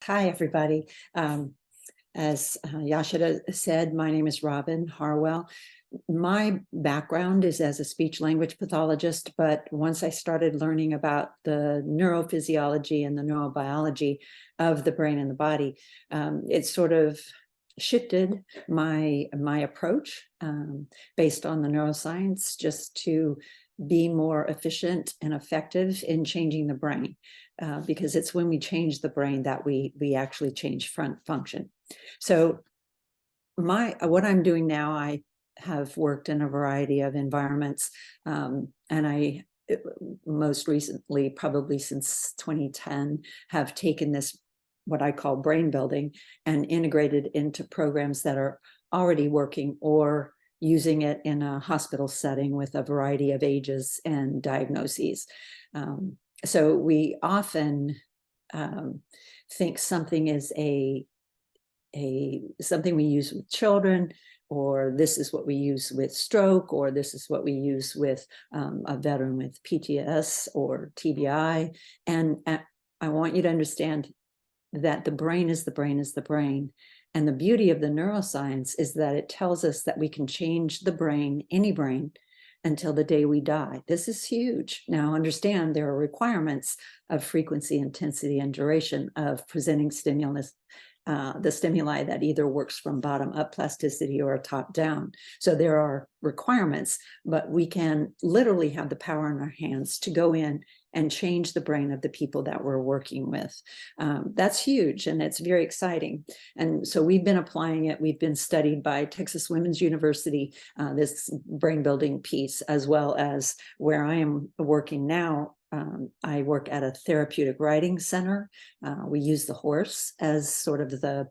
Hi, everybody. As Yashida said, my name is Robin Harwell. My background is as a speech language pathologist, but once I started learning about the neurophysiology and the neurobiology of the brain and the body, it sort of shifted my approach based on the neuroscience, just to be more efficient and effective in changing the brain, because it's when we change the brain that we actually change front function. So what I'm doing now, I have worked in a variety of environments, and I most recently, probably since 2010, have taken this, what I call brain building, and integrated into programs that are already working or using it in a hospital setting with a variety of ages and diagnoses. So we often think something is something we use with children, or this is what we use with stroke, or this is what we use with a veteran with PTS or TBI. And I want you to understand that the brain is the brain is the brain. And the beauty of the neuroscience is that it tells us that we can change the brain, any brain, until the day we die. This is huge. Now, understand there are requirements of frequency, intensity, and duration of presenting stimulus, the stimuli that either works from bottom up plasticity or top down. So there are requirements, but we can literally have the power in our hands to go in and change the brain of the people that we're working with. That's huge, and it's very exciting. And so we've been applying it. We've been studied by Texas Women's University, this brain building piece, as well as where I am working now. I work at a therapeutic riding center. We use the horse as sort of the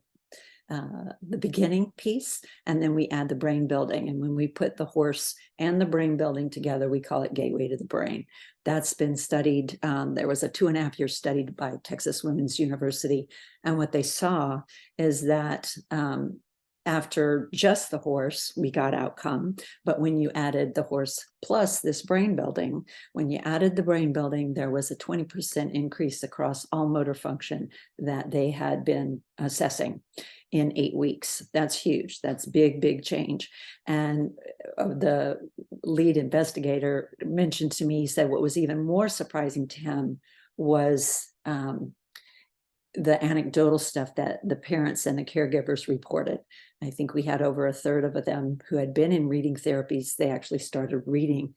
beginning piece, and then we add the brain building. And when we put the horse and the brain building together, we call it Gateway to the Brain. That's been studied. There was a 2.5-year study by Texas Women's University, and what they saw is that after just the horse, we got outcome. But when you added the horse plus this brain building, when you added the brain building, there was a 20% increase across all motor function that they had been assessing in 8 weeks. That's huge. That's big, big change. And the lead investigator mentioned to me, he said what was even more surprising to him was the anecdotal stuff that the parents and the caregivers reported. I think we had over 1/3 of them who had been in reading therapies. They actually started reading,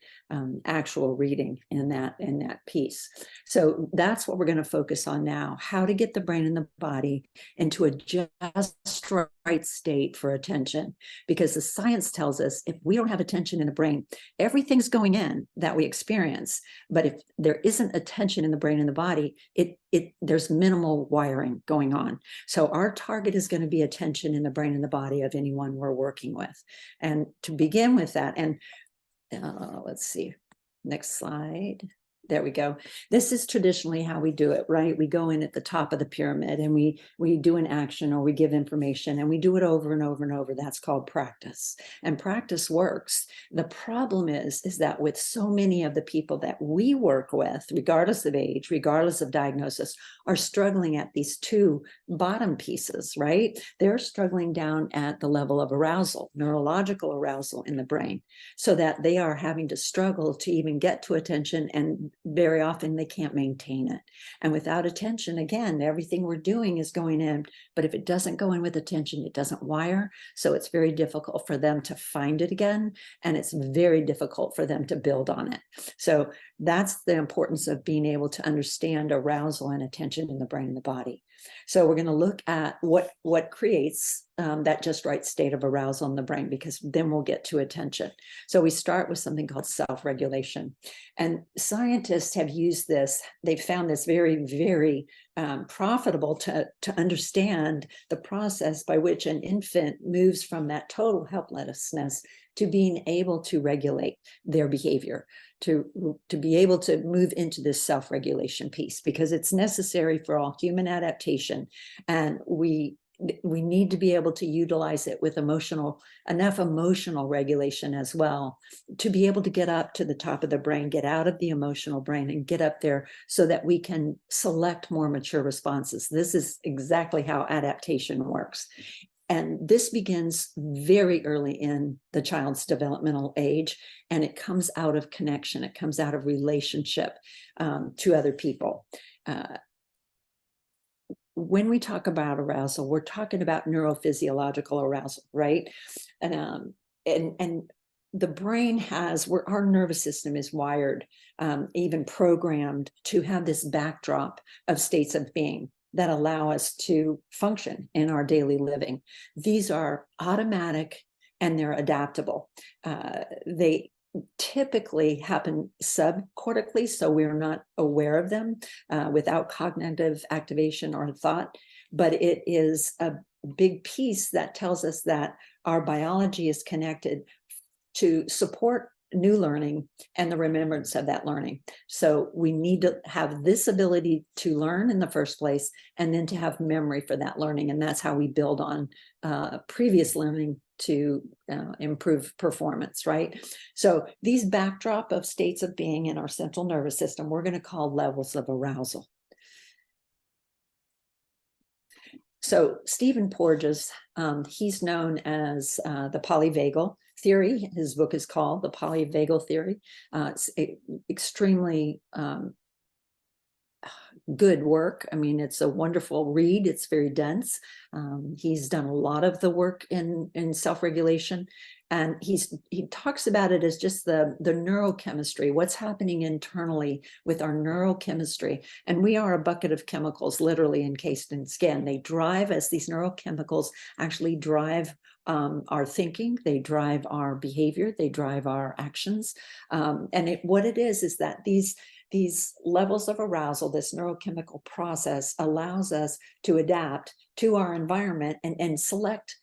actual reading in that piece. So that's what we're going to focus on now: how to get the brain and the body into a just right state for attention. Because the science tells us if we don't have attention in the brain, everything's going in that we experience. But if there isn't attention in the brain and the body, there's minimal wiring going on. So our target is going to be attention in the brain and the body of anyone we're working with. And to begin with that, and let's see, next slide. There we go. This is traditionally how we do it, right? We go in at the top of the pyramid and we do an action, or we give information, and we do it over and over and over. That's called practice. And practice works. The problem is that with so many of the people that we work with, regardless of age, regardless of diagnosis, are struggling at these two bottom pieces, right? They're struggling down at the level of arousal, neurological arousal in the brain, so that they are having to struggle to even get to attention, and very often they can't maintain it. And without attention, again, everything we're doing is going in, but if it doesn't go in with attention, it doesn't wire. So it's very difficult for them to find it again, and it's very difficult for them to build on it. So that's the importance of being able to understand arousal and attention in the brain and the body. So we're going to look at what creates that just right state of arousal in the brain, because then we'll get to attention. So we start with something called self-regulation. And scientists have used this. They've found this very, very profitable to understand the process by which an infant moves from that total helplessness to being able to regulate their behavior, to be able to move into this self-regulation piece, because it's necessary for all human adaptation. And we we need to be able to utilize it with enough emotional regulation as well, to be able to get up to the top of the brain, get out of the emotional brain and get up there so that we can select more mature responses. This is exactly how adaptation works. And this begins very early in the child's developmental age, and it comes out of connection. It comes out of relationship to other people. When we talk about arousal, we're talking about neurophysiological arousal, right? And the brain has, our nervous system is wired, even programmed to have this backdrop of states of being that allow us to function in our daily living. These are automatic and they're adaptable. They typically happen subcortically, so we're not aware of them without cognitive activation or thought, but it is a big piece that tells us that our biology is connected to support new learning and the remembrance of that learning. So we need to have this ability to learn in the first place, and then to have memory for that learning. And that's how we build on previous learning to improve performance, right? So these backdrop of states of being in our central nervous system, we're going to call levels of arousal. So Stephen Porges, he's known as the polyvagal theory. His book is called The Polyvagal Theory. It's extremely good work. I mean, it's a wonderful read. It's very dense. He's done a lot of the work in self-regulation, and he talks about it as just the neurochemistry, what's happening internally with our neurochemistry. And we are a bucket of chemicals literally encased in skin. They drive, as these neurochemicals actually drive our thinking, they drive our behavior, they drive our actions. And what it is that these levels of arousal, this neurochemical process, allows us to adapt to our environment and select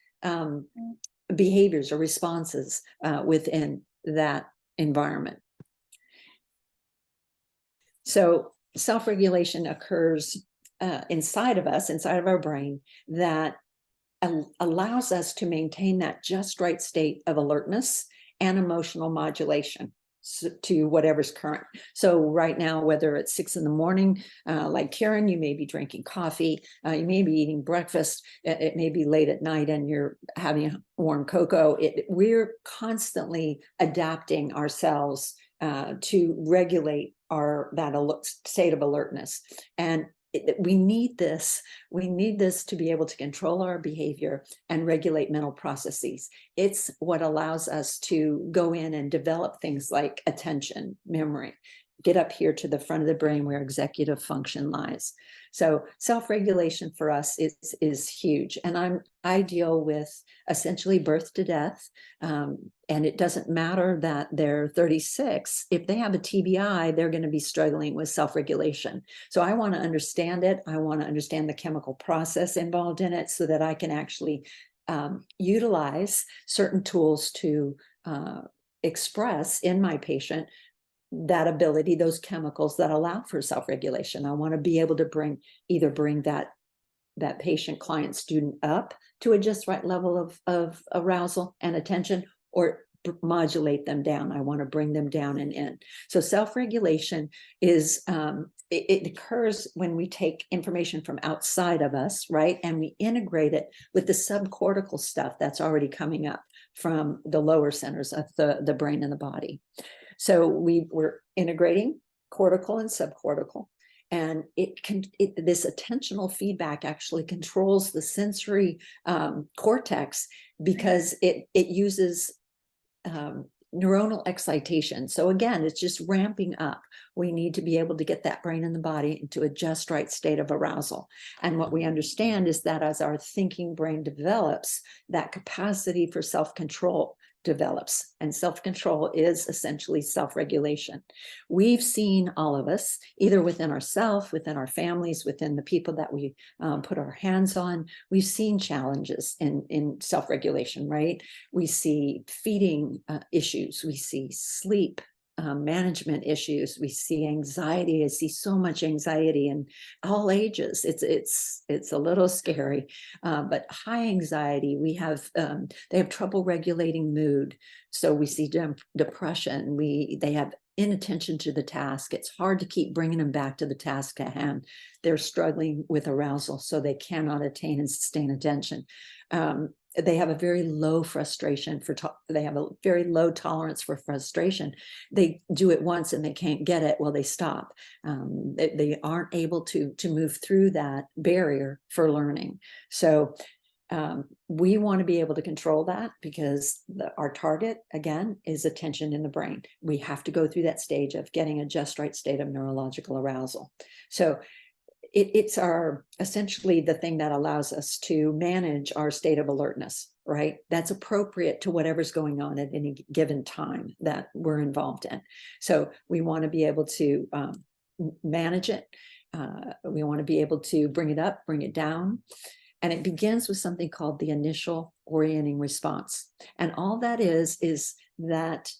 behaviors or responses within that environment. So self-regulation occurs inside of us, inside of our brain, that allows us to maintain that just right state of alertness and emotional modulation to whatever's current. So right now, whether it's 6 in the morning, like Karen, you may be drinking coffee, you may be eating breakfast, it may be late at night and you're having warm cocoa. We're constantly adapting ourselves to regulate that state of alertness. And we need this to be able to control our behavior and regulate mental processes. It's what allows us to go in and develop things like attention, memory, get up here to the front of the brain where executive function lies. So self-regulation for us is huge. And I deal with essentially birth to death. And it doesn't matter that they're 36. If they have a TBI, they're going to be struggling with self-regulation. So I want to understand it. I want to understand the chemical process involved in it so that I can actually utilize certain tools to express in my patient that ability, those chemicals that allow for self-regulation. I want to be able to bring that patient, client, student up to a just right level of arousal and attention, or modulate them down. I want to bring them down and in. So self-regulation is, it occurs when we take information from outside of us, right? And we integrate it with the subcortical stuff that's already coming up from the lower centers of the brain and the body. So we're integrating cortical and subcortical, and this attentional feedback actually controls the sensory cortex, because it uses neuronal excitation. So again, it's just ramping up. We need to be able to get that brain and the body into a just right state of arousal. And what we understand is that as our thinking brain develops, that capacity for self-control develops, and self-control is essentially self-regulation. We've seen, all of us, either within ourselves, within our families, within the people that we put our hands on, we've seen challenges in self-regulation, right? We see feeding issues, we see sleep management issues. We see anxiety. I see so much anxiety in all ages. It's a little scary, but high anxiety. We have they have trouble regulating mood. So we see depression. They have inattention to the task. It's hard to keep bringing them back to the task at hand. They're struggling with arousal, so they cannot attain and sustain attention. They have a very low frustration they have a very low tolerance for frustration. They do it once and they can't get it, well, they stop. They aren't able to move through that barrier for learning. So we want to be able to control that, because our target, again, is attention in the brain. We have to go through that stage of getting a just right state of neurological arousal. So it's essentially the thing that allows us to manage our state of alertness, right? That's appropriate to whatever's going on at any given time that we're involved in. So we want to be able to manage it. We want to be able to bring it up, bring it down. And it begins with something called the initial orienting response. And all that is that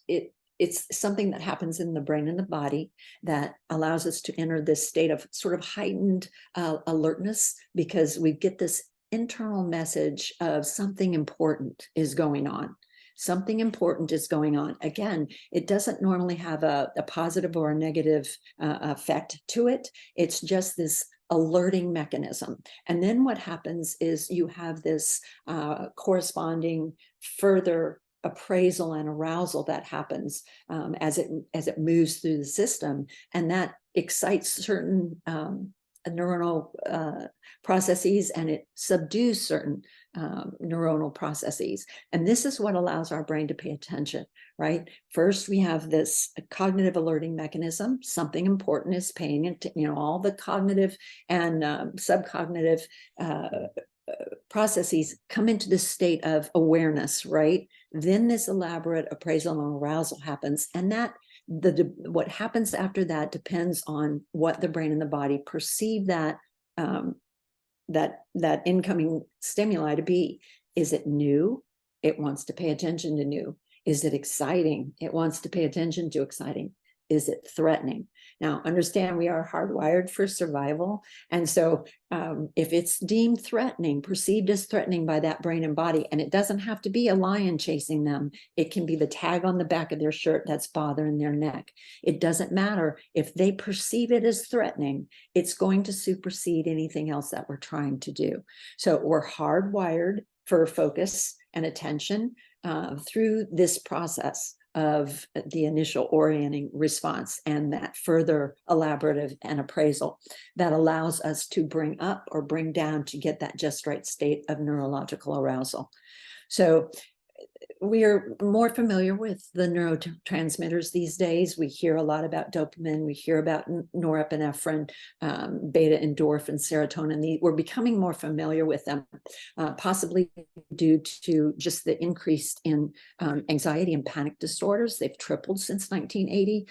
it's something that happens in the brain and the body that allows us to enter this state of sort of heightened alertness, because we get this internal message of something important is going on. Something important is going on. Again, it doesn't normally have a positive or a negative effect to it. It's just this alerting mechanism. And then what happens is you have this corresponding further appraisal and arousal that happens as it moves through the system, and that excites certain neuronal processes, and it subdues certain neuronal processes. And this is what allows our brain to pay attention, right? First, we have this cognitive alerting mechanism. Something important is paying it, all the cognitive and subcognitive processes come into this state of awareness, right? Then this elaborate appraisal and arousal happens, and that what happens after that depends on what the brain and the body perceive that that incoming stimuli to be. Is it new? It wants to pay attention to new. Is it exciting? It wants to pay attention to exciting. Is it threatening? Now, understand we are hardwired for survival. And so if it's deemed threatening, perceived as threatening by that brain and body, and it doesn't have to be a lion chasing them, it can be the tag on the back of their shirt that's bothering their neck. It doesn't matter. If they perceive it as threatening, it's going to supersede anything else that we're trying to do. So we're hardwired for focus and attention through this process of the initial orienting response and that further elaborative and appraisal that allows us to bring up or bring down to get that just right state of neurological arousal. So we are more familiar with the neurotransmitters these days. We hear a lot about dopamine. We hear about norepinephrine, beta endorphin, serotonin. We're becoming more familiar with them, possibly due to just the increase in anxiety and panic disorders. They've tripled since 1980.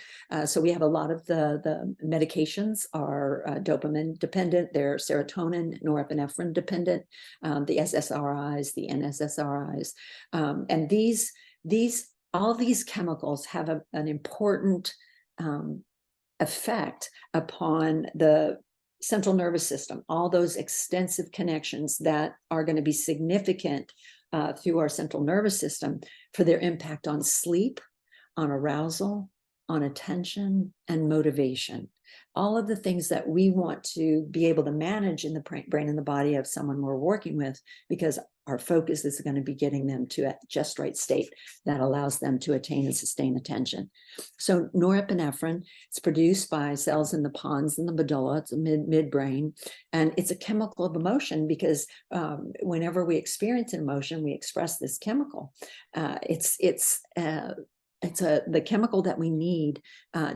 So we have a lot of the medications are dopamine dependent. They're serotonin, norepinephrine dependent, the SSRIs, the NSSRIs, and all these chemicals have an important effect upon the central nervous system, all those extensive connections that are going to be significant through our central nervous system for their impact on sleep, on arousal, on attention, and motivation. All of the things that we want to be able to manage in the brain and the body of someone we're working with, because our focus is going to be getting them to a just right state that allows them to attain and sustain attention. So norepinephrine is produced by cells in the pons and the medulla. It's a midbrain, and it's a chemical of emotion, because whenever we experience an emotion, we express this chemical. It's the chemical that we need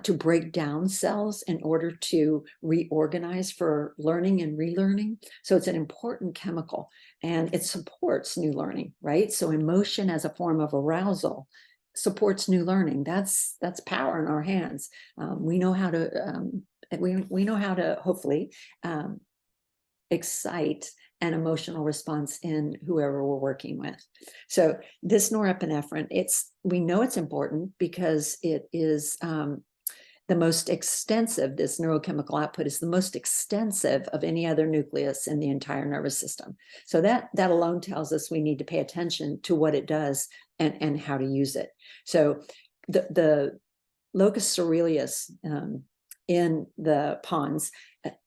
to break down cells in order to reorganize for learning and relearning. So it's an important chemical, and it supports new learning, right? So emotion as a form of arousal supports new learning. That's power in our hands. We know how to we know how to hopefully excite and emotional response in whoever we're working with. So this norepinephrine, we know it's important because it is the most extensive, this neurochemical output is the most extensive of any other nucleus in the entire nervous system. So that alone tells us we need to pay attention to what it does and how to use it. So the locus coeruleus in the pons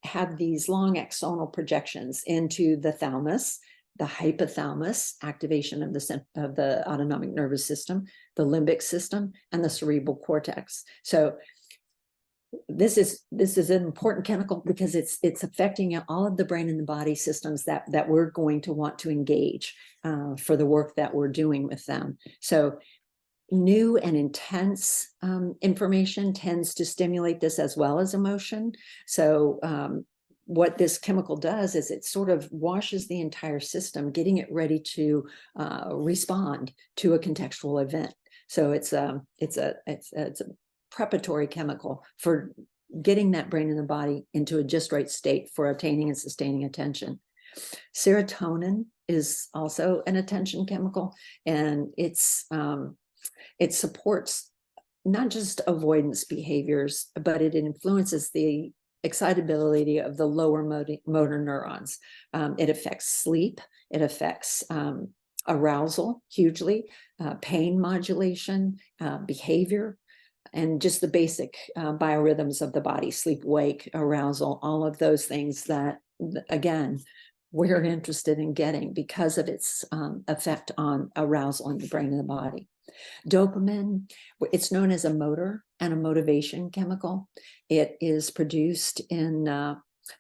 have these long axonal projections into the thalamus, the hypothalamus, activation of the autonomic nervous system, the limbic system, and the cerebral cortex. So this is an important chemical because it's affecting all of the brain and the body systems that we're going to want to engage for the work that we're doing with them. So new and intense information tends to stimulate this as well as emotion. So what this chemical does is it sort of washes the entire system, getting it ready to respond to a contextual event. So it's a preparatory chemical for getting that brain and the body into a just right state for obtaining and sustaining attention. Serotonin is also an attention chemical, and it supports not just avoidance behaviors, but it influences the excitability of the lower motor neurons. It affects sleep. It affects arousal hugely, pain modulation, behavior, and just the basic biorhythms of the body, sleep, wake, arousal, all of those things that, again, we're interested in getting because of its effect on arousal in the brain and the body. Dopamine, it's known as a motor and a motivation chemical. It is produced in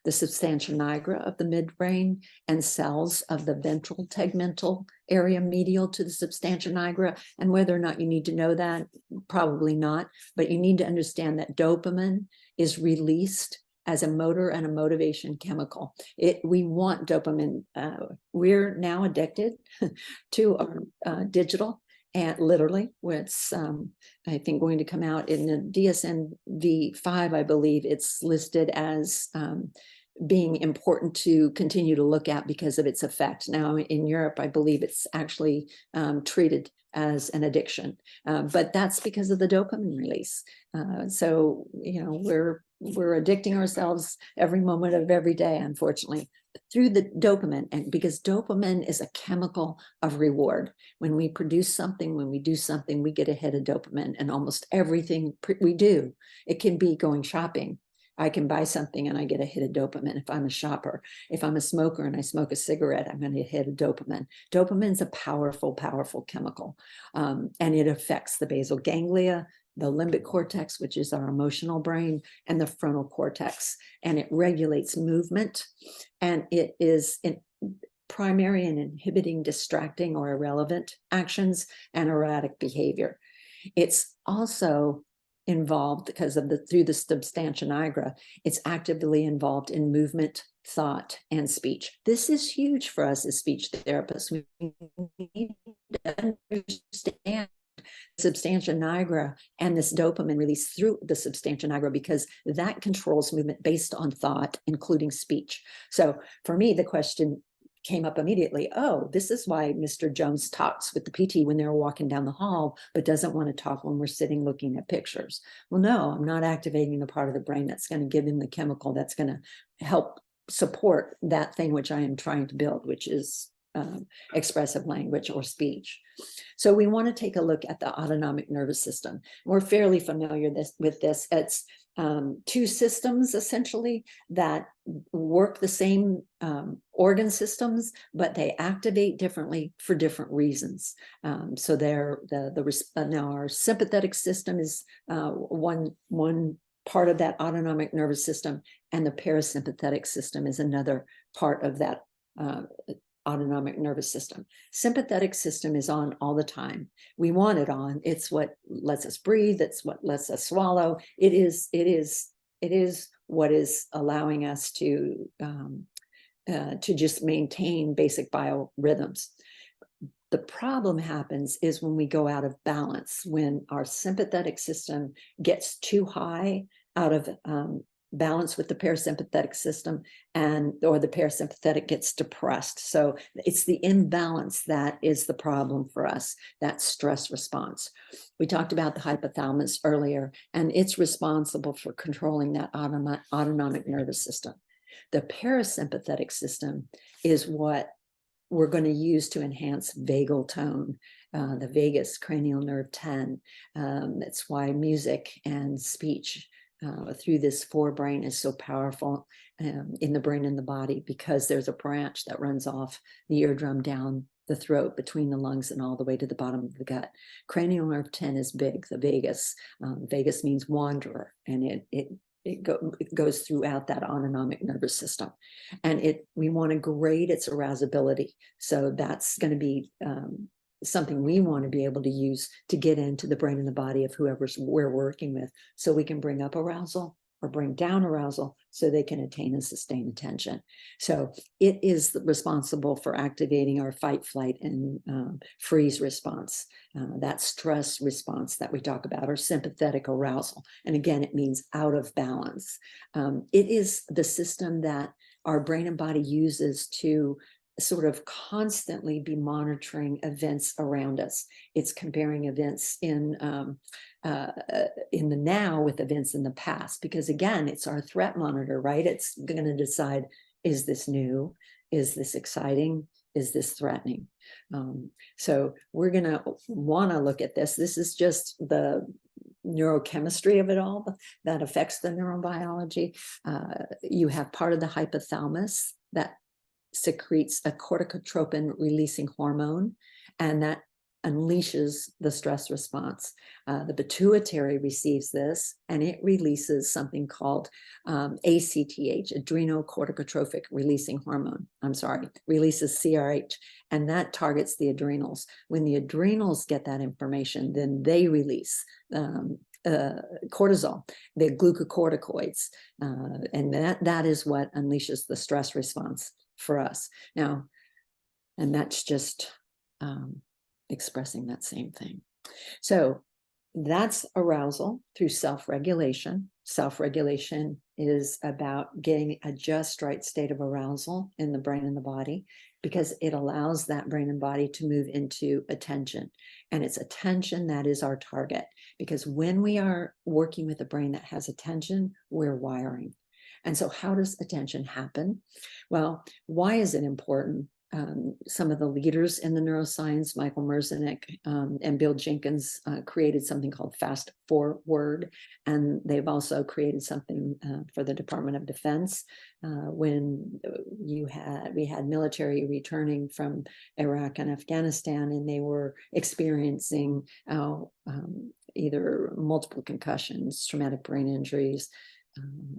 the substantia nigra of the midbrain and cells of the ventral tegmental area medial to the substantia nigra. And whether or not you need to know that, probably not, but you need to understand that dopamine is released as a motor and a motivation chemical. We want dopamine. We're now addicted to our digital. And literally, it's, I think, going to come out in the DSM-5, I believe it's listed as being important to continue to look at because of its effect. Now, in Europe, I believe it's actually treated as an addiction, but that's because of the dopamine release. So, you know, we're addicting ourselves every moment of every day, unfortunately, through the dopamine. And because dopamine is a chemical of reward. When we produce something, when we do something, we get a hit of dopamine. And almost everything we do, it can be going shopping. I can buy something and I get a hit of dopamine if I'm a shopper. If I'm a smoker and I smoke a cigarette, I'm going to hit a dopamine. Dopamine is a powerful, powerful chemical. And it affects the basal ganglia, the limbic cortex, which is our emotional brain, and the frontal cortex. And it regulates movement. And it is primary in inhibiting distracting or irrelevant actions and erratic behavior. It's also involved because of through the substantia nigra, it's actively involved in movement, thought, and speech. This is huge for us as speech therapists. We need to understand substantia nigra and this dopamine release through the substantia nigra because that controls movement based on thought, including speech. So for me, the question came up immediately. Oh, this is why Mr. Jones talks with the PT when they're walking down the hall, but doesn't want to talk when we're sitting looking at pictures. Well, no, I'm not activating the part of the brain that's going to give him the chemical that's going to help support that thing which I am trying to build, which is expressive language or speech. So we want to take a look at the autonomic nervous system. We're fairly familiar with this. It's two systems essentially that work the same organ systems, but they activate differently for different reasons. So they're now our sympathetic system is one part of that autonomic nervous system, and the parasympathetic system is another part of that autonomic nervous system. Sympathetic system is on all the time. We want it on. It's what lets us breathe. It's what lets us swallow. It is what is allowing us to just maintain basic biorhythms. The problem happens is when we go out of balance, when our sympathetic system gets too high out of balance with the parasympathetic system, or the parasympathetic gets depressed. So it's the imbalance that is the problem for us, that stress response. We talked about the hypothalamus earlier, and it's responsible for controlling that autonomic nervous system. The parasympathetic system is what we're going to use to enhance vagal tone, the vagus, cranial nerve 10. That's why music and speech through this forebrain is so powerful in the brain and the body, because there's a branch that runs off the eardrum down the throat, between the lungs, and all the way to the bottom of the gut. Cranial nerve 10 is big, the vagus. Vagus means wanderer, and it goes throughout that autonomic nervous system, and we want to grade its arousability. So that's going to be something we want to be able to use to get into the brain and the body of whoever's we're working with, so we can bring up arousal or bring down arousal so they can attain and sustain attention. So it is responsible for activating our fight, flight, and freeze response, that stress response that we talk about, or sympathetic arousal. And again, it means out of balance. It is the system that our brain and body uses to sort of constantly be monitoring events around us. It's comparing events in the now with events in the past, because again, it's our threat monitor, right? It's going to decide, is this new? Is this exciting? Is this threatening? So we're going to want to look at this. This is just the neurochemistry of it all that affects the neurobiology. You have part of the hypothalamus that secretes a corticotropin releasing hormone, and that unleashes the stress response. The pituitary receives this, and it releases something called ACTH, adrenocorticotrophic releasing hormone. Releases CRH, and that targets the adrenals. When the adrenals get that information, then they release cortisol, the glucocorticoids, and that is what unleashes the stress response for us now. And that's just expressing that same thing. So that's arousal through self-regulation. Self-regulation is about getting a just right state of arousal in the brain and the body, because it allows that brain and body to move into attention. And it's attention that is our target, because when we are working with a brain that has attention, we're wiring. And so how does attention happen? Well, why is it important? Some of the leaders in the neuroscience, Michael Merzenich and Bill Jenkins, created something called Fast Forward, and they've also created something for the Department of Defense when we had military returning from Iraq and Afghanistan, and they were experiencing either multiple concussions, traumatic brain injuries.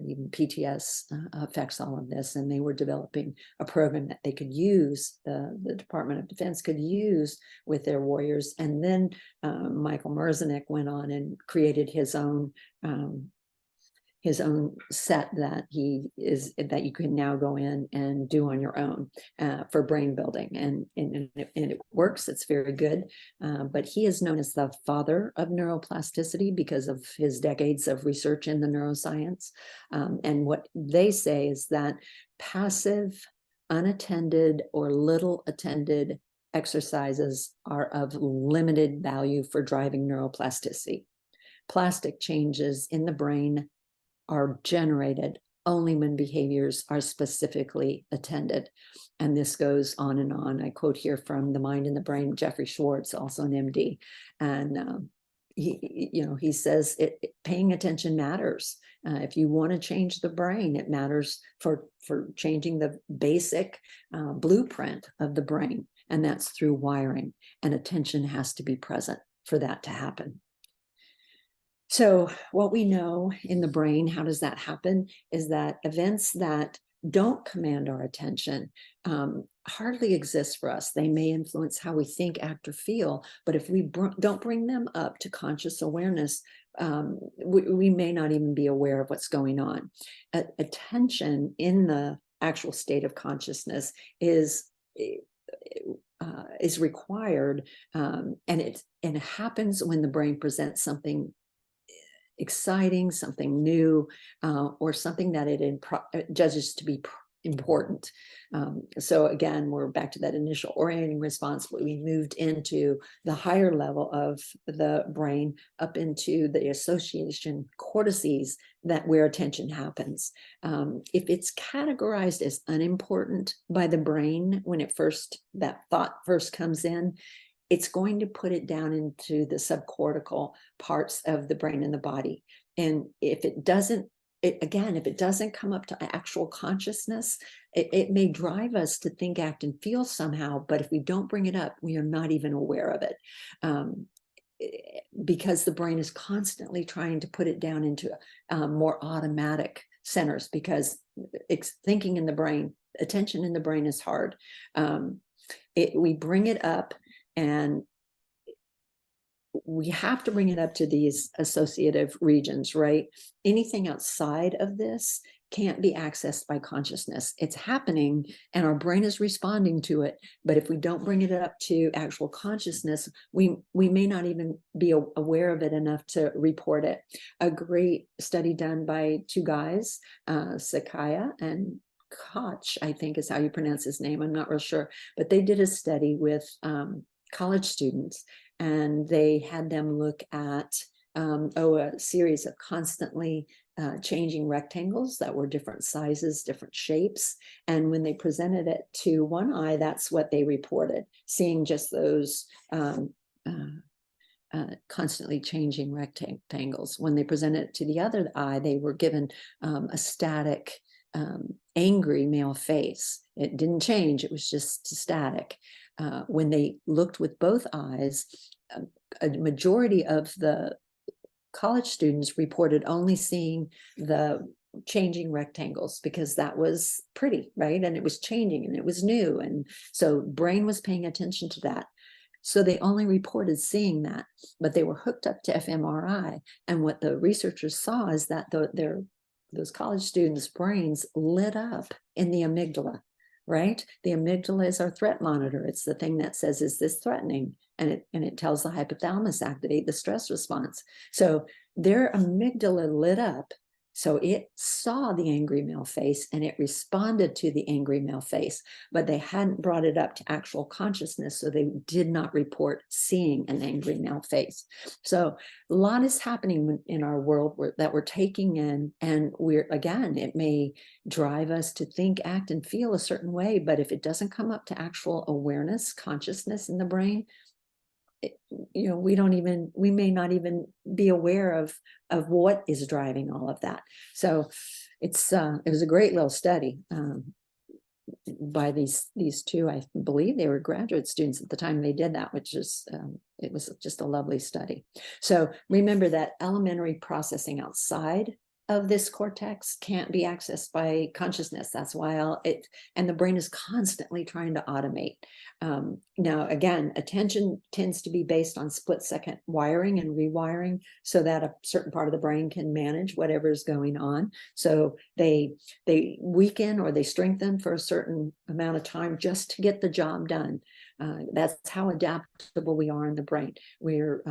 Even PTS affects all of this, and they were developing a program that they could use, the Department of Defense could use with their warriors. And then Michael Merzenich went on and created his own set that you can now go in and do on your own for brain building, and it works. It's very good, but he is known as the father of neuroplasticity because of his decades of research in the neuroscience. And what they say is that passive, unattended, or little attended exercises are of limited value for driving neuroplasticity. Plastic changes in the brain are generated only when behaviors are specifically attended. And this goes on and on. I quote here from The Mind and the Brain, Jeffrey Schwartz, also an MD. And he says paying attention matters. If you want to change the brain, it matters for changing the basic blueprint of the brain. And that's through wiring. And attention has to be present for that to happen. So what we know in the brain, how does that happen, is that events that don't command our attention hardly exist for us. They may influence how we think, act, or feel, but if we don't bring them up to conscious awareness, we may not even be aware of what's going on. Attention in the actual state of consciousness is required, and it happens when the brain presents something exciting, something new, or something that it judges to be important. So again, we're back to that initial orienting response, but we moved into the higher level of the brain, up into the association cortices, that where attention happens. If it's categorized as unimportant by the brain when that thought first comes in, it's going to put it down into the subcortical parts of the brain and the body. And if it doesn't, if it doesn't come up to actual consciousness, it may drive us to think, act, and feel somehow, but if we don't bring it up, we are not even aware of it. Because the brain is constantly trying to put it down into more automatic centers, because thinking in the brain, attention in the brain is hard. We bring it up, and we have to bring it up to these associative regions, right? Anything outside of this can't be accessed by consciousness. It's happening and our brain is responding to it. But if we don't bring it up to actual consciousness, we may not even be aware of it enough to report it. A great study done by two guys, Sakaya and Koch, I think is how you pronounce his name. I'm not real sure, but they did a study with college students, and they had them look at a series of constantly changing rectangles that were different sizes, different shapes. And when they presented it to one eye, that's what they reported, seeing just those constantly changing rectangles. When they presented it to the other eye, they were given a static, angry male face. It didn't change, it was just static. When they looked with both eyes, a majority of the college students reported only seeing the changing rectangles because that was pretty, right? And it was changing and it was new. And so brain was paying attention to that. So they only reported seeing that, but they were hooked up to fMRI. And what the researchers saw is that those college students' brains lit up in the amygdala, right? The amygdala is our threat monitor. It's the thing that says, is this threatening? And it tells the hypothalamus activate the stress response. So their amygdala lit up. So it saw the angry male face and it responded to the angry male face, but they hadn't brought it up to actual consciousness. So they did not report seeing an angry male face. So a lot is happening in our world that we're taking in, and again, it may drive us to think, act, and feel a certain way, but if it doesn't come up to actual awareness, consciousness in the brain, we may not even be aware of what is driving all of that. So it was a great little study by these two. I believe they were graduate students at the time they did that, which is it was just a lovely study. So remember that elementary processing outside of this cortex can't be accessed by consciousness. That's why and the brain is constantly trying to automate. Now, again, attention tends to be based on split-second wiring and rewiring so that a certain part of the brain can manage whatever is going on. So they weaken or they strengthen for a certain amount of time just to get the job done. That's how adaptable we are in the brain. We're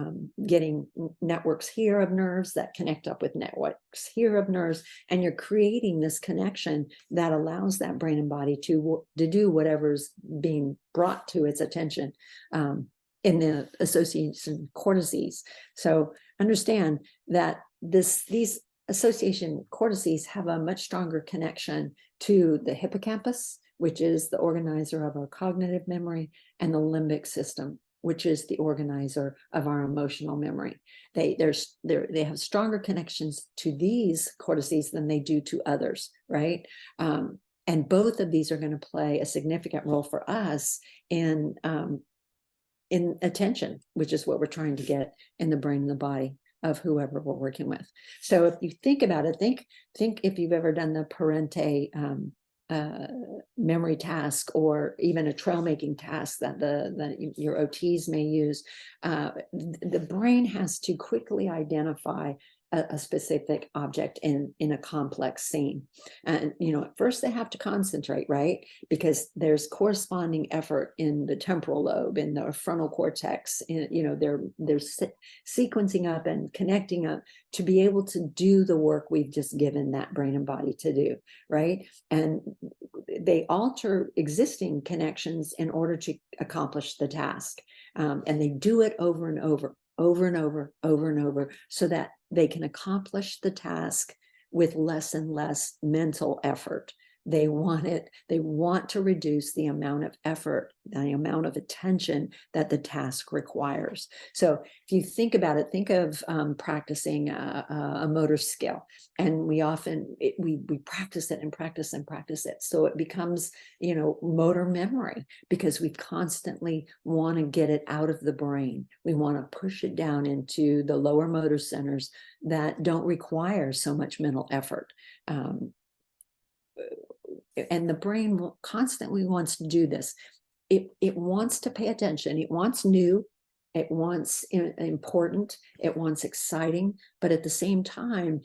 getting networks here of nerves that connect up with networks here of nerves, and you're creating this connection that allows that brain and body to do whatever's being brought to its attention in the association cortices. So understand that these association cortices have a much stronger connection to the hippocampus, which is the organizer of our cognitive memory, and the limbic system, which is the organizer of our emotional memory. They have stronger connections to these cortices than they do to others, right? And both of these are going to play a significant role for us in attention, which is what we're trying to get in the brain and the body of whoever we're working with. So if you think about it, think if you've ever done the Parente memory task, or even a trail making task that your OTs may use. The brain has to quickly identify a specific object in a complex scene. And, at first they have to concentrate, right? Because there's corresponding effort in the temporal lobe, in the frontal cortex, they're sequencing up and connecting up to be able to do the work we've just given that brain and body to do, right? And they alter existing connections in order to accomplish the task. And they do it over and over and over, so that they can accomplish the task with less and less mental effort. They want to reduce the amount of effort, the amount of attention that the task requires. So if you think about it, think of practicing a motor skill. And we often, we practice it and practice and practice it. So it becomes, motor memory, because we constantly want to get it out of the brain. We want to push it down into the lower motor centers that don't require so much mental effort. And the brain constantly wants to do this. It wants to pay attention. It wants new. It wants important. It wants exciting. But at the same time,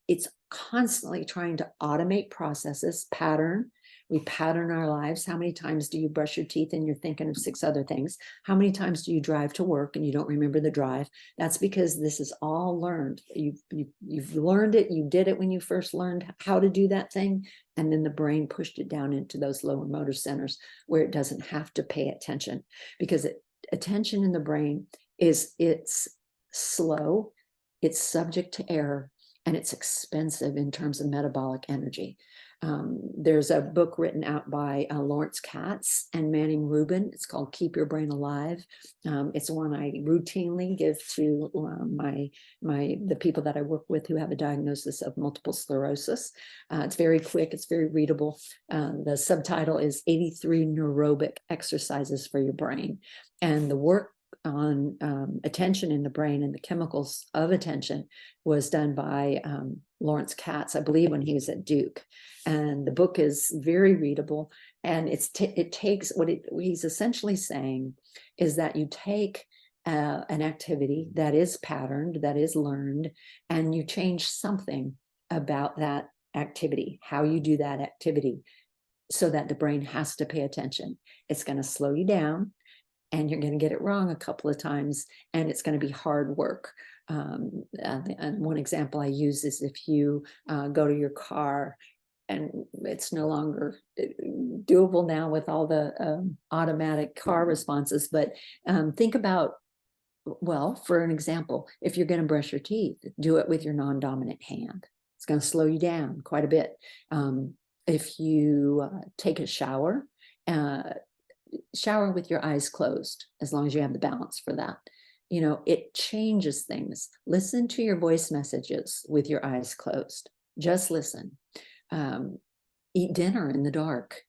it's constantly trying to automate processes, pattern. We pattern our lives. How many times do you brush your teeth and you're thinking of 6 other things? How many times do you drive to work and you don't remember the drive? That's because this is all learned. You've learned it. You did it when you first learned how to do that thing. And then the brain pushed it down into those lower motor centers where it doesn't have to pay attention, because attention in the brain it's slow, it's subject to error, and it's expensive in terms of metabolic energy. There's a book written out by Lawrence Katz and Manning Rubin. It's called Keep Your Brain Alive. It's one I routinely give to the people that I work with who have a diagnosis of multiple sclerosis. It's very quick. It's very readable. The subtitle is 83 Neurobic Exercises for Your Brain. And the work on attention in the brain and the chemicals of attention was done by Lawrence Katz, I believe, when he was at Duke. And the book is very readable. And it takes what he's essentially saying is that you take an activity that is patterned, that is learned, and you change something about that activity, how you do that activity, so that the brain has to pay attention. It's going to slow you down, and you're going to get it wrong a couple of times, and it's going to be hard work. And one example I use is if you go to your car, and it's no longer doable now with all the automatic car responses, but think about, well, for an example, if you're going to brush your teeth, do it with your non-dominant hand. It's going to slow you down quite a bit. If you take a shower, shower with your eyes closed, as long as you have the balance for that. It changes things. Listen to your voice messages with your eyes closed. Just listen. Eat dinner in the dark.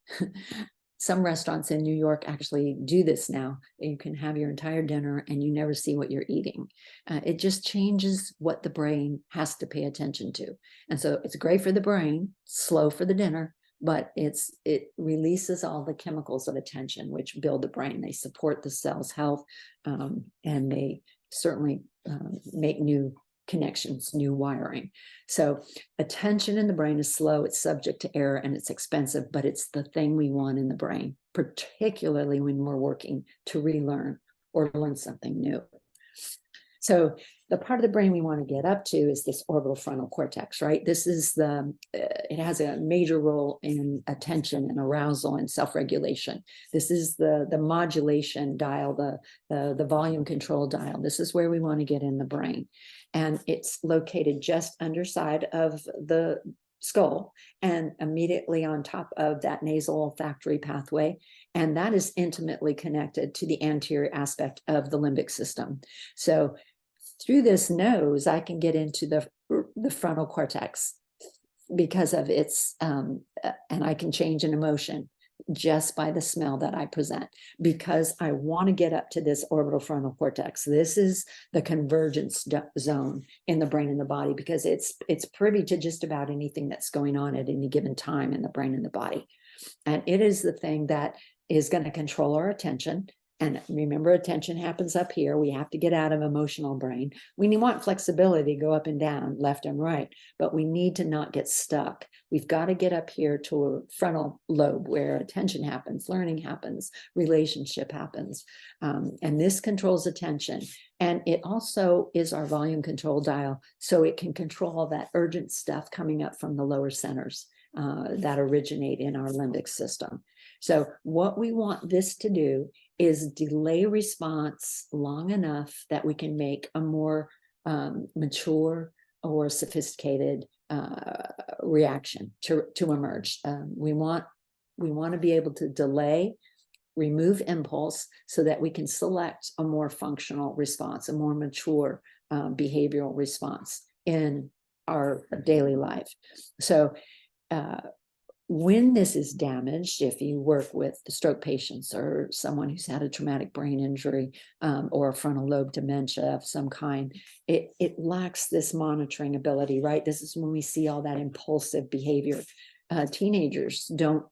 Some restaurants in New York actually do this now. You can have your entire dinner and you never see what you're eating. It just changes what the brain has to pay attention to. And so it's great for the brain, slow for the dinner, but it releases all the chemicals of attention, which build the brain. They support the cell's health, and they certainly make new connections, new wiring. So attention in the brain is slow, it's subject to error, and it's expensive, but it's the thing we want in the brain, particularly when we're working to relearn or learn something new. So the part of the brain we want to get up to is this orbital-frontal cortex, right? This is it has a major role in attention and arousal and self-regulation. This is the modulation dial, the volume control dial. This is where we want to get in the brain. And it's located just underside of the skull and immediately on top of that nasal olfactory pathway. And that is intimately connected to the anterior aspect of the limbic system. So through this nose, I can get into the frontal cortex because of its, and I can change an emotion just by the smell that I present, because I want to get up to this orbital frontal cortex. This is the convergence zone in the brain and the body, because it's privy to just about anything that's going on at any given time in the brain and the body. And it is the thing that is going to control our attention. And remember, attention happens up here. We have to get out of emotional brain. We want flexibility to go up and down, left and right, but we need to not get stuck. We've got to get up here to a frontal lobe where attention happens, learning happens, relationship happens. And this controls attention. And it also is our volume control dial, so it can control all that urgent stuff coming up from the lower centers that originate in our limbic system. So what we want this to do is delay response long enough that we can make a more mature or sophisticated reaction to emerge. We want to be able to delay, remove impulse, so that we can select a more functional response, a more mature behavioral response in our daily life. So when this is damaged, if you work with the stroke patients or someone who's had a traumatic brain injury or a frontal lobe dementia of some kind, it lacks this monitoring ability, right? This is when we see all that impulsive behavior. Teenagers don't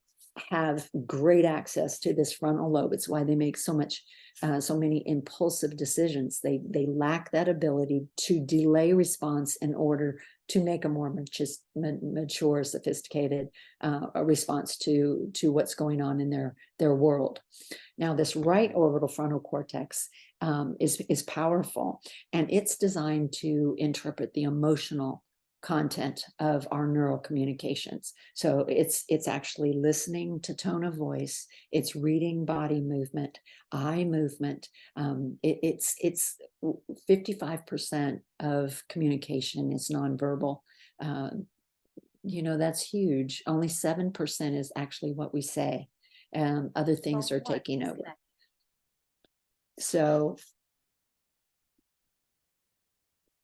have great access to this frontal lobe. It's why they make so many impulsive decisions. They lack that ability to delay response in order to make a more mature, sophisticated response to what's going on in their world. Now, this right orbital frontal cortex is powerful, and it's designed to interpret the emotional content of our neural communications. So it's actually listening to tone of voice, it's reading body movement, eye movement. It's 55% of communication is nonverbal. That's huge. Only 7% is actually what we say. Other things are taking over. So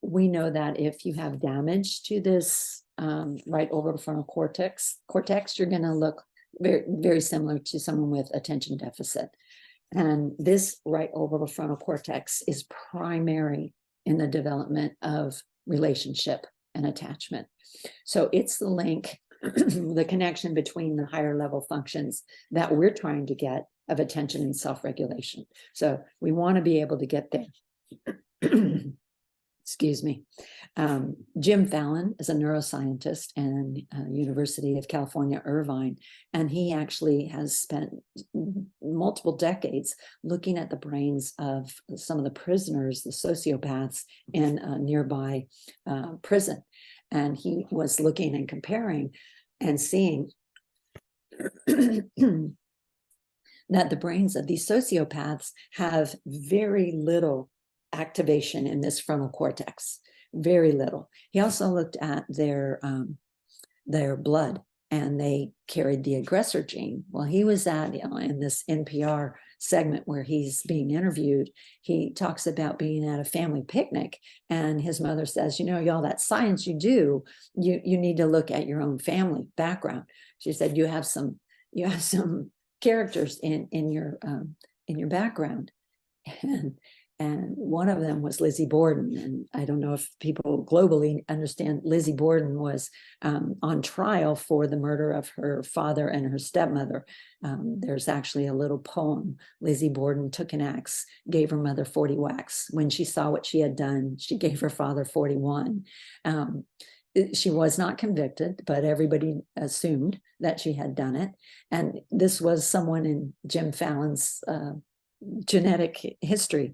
we know that if you have damage to this right orbital frontal cortex, you're going to look very, very similar to someone with attention deficit. And this right orbital frontal cortex is primary in the development of relationship and attachment. So it's the link, the connection between the higher level functions that we're trying to get of attention and self-regulation. So we want to be able to get there. Excuse me. Jim Fallon is a neuroscientist and University of California, Irvine, and he actually has spent multiple decades looking at the brains of some of the prisoners, the sociopaths in a nearby prison. And he was looking and comparing and seeing that the brains of these sociopaths have very little activation in this frontal cortex, very little. He also looked at their blood, and they carried the aggressor gene. Well, he was in this NPR segment where he's being interviewed. He talks about being at a family picnic, and his mother says, y'all, that science you do, you need to look at your own family background. She said, you have some characters in your background. And one of them was Lizzie Borden. And I don't know if people globally understand, Lizzie Borden was on trial for the murder of her father and her stepmother. There's actually a little poem. Lizzie Borden took an axe, gave her mother 40 whacks. When she saw what she had done, she gave her father 41. She was not convicted, but everybody assumed that she had done it. And this was someone in Jim Fallon's genetic history.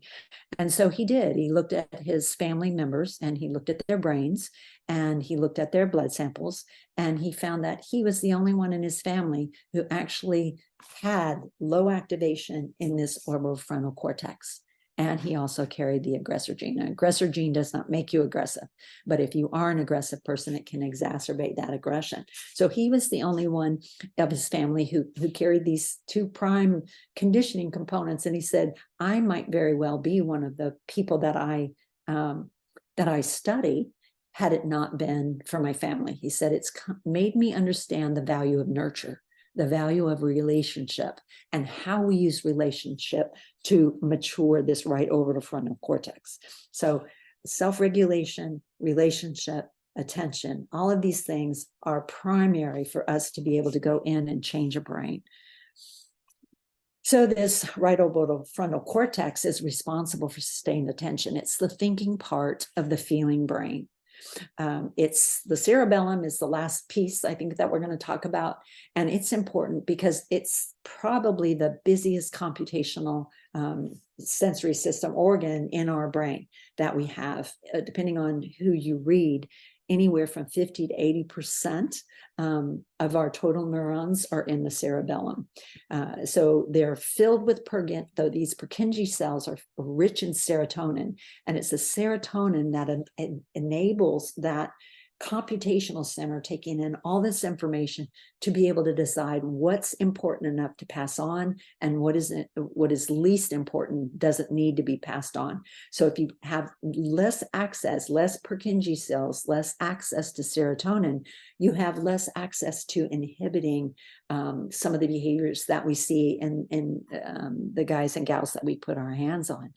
And so he did. He looked at his family members, and he looked at their brains, and he looked at their blood samples, and he found that he was the only one in his family who actually had low activation in this orbital frontal cortex. And he also carried the aggressor gene. An aggressor gene does not make you aggressive, but if you are an aggressive person, it can exacerbate that aggression. So he was the only one of his family who carried these two prime conditioning components. And he said, I might very well be one of the people that I study had it not been for my family. He said, it's made me understand the value of nurture, the value of relationship, and how we use relationship to mature this right orbital frontal cortex. So self-regulation, relationship, attention, all of these things are primary for us to be able to go in and change a brain. So this right orbitofrontal cortex is responsible for sustained attention. It's the thinking part of the feeling brain. It's the cerebellum is the last piece I think that we're going to talk about, and it's important because it's probably the busiest computational sensory system organ in our brain that we have. Depending on who you read, anywhere from 50 to 80% of our total neurons are in the cerebellum. So they're filled with though these Purkinje cells are rich in serotonin, and it's the serotonin that enables that computational center taking in all this information to be able to decide what's important enough to pass on and what is least important doesn't need to be passed on. So if you have less access, less Purkinje cells, less access to serotonin, you have less access to inhibiting some of the behaviors that we see in the guys and gals that we put our hands on.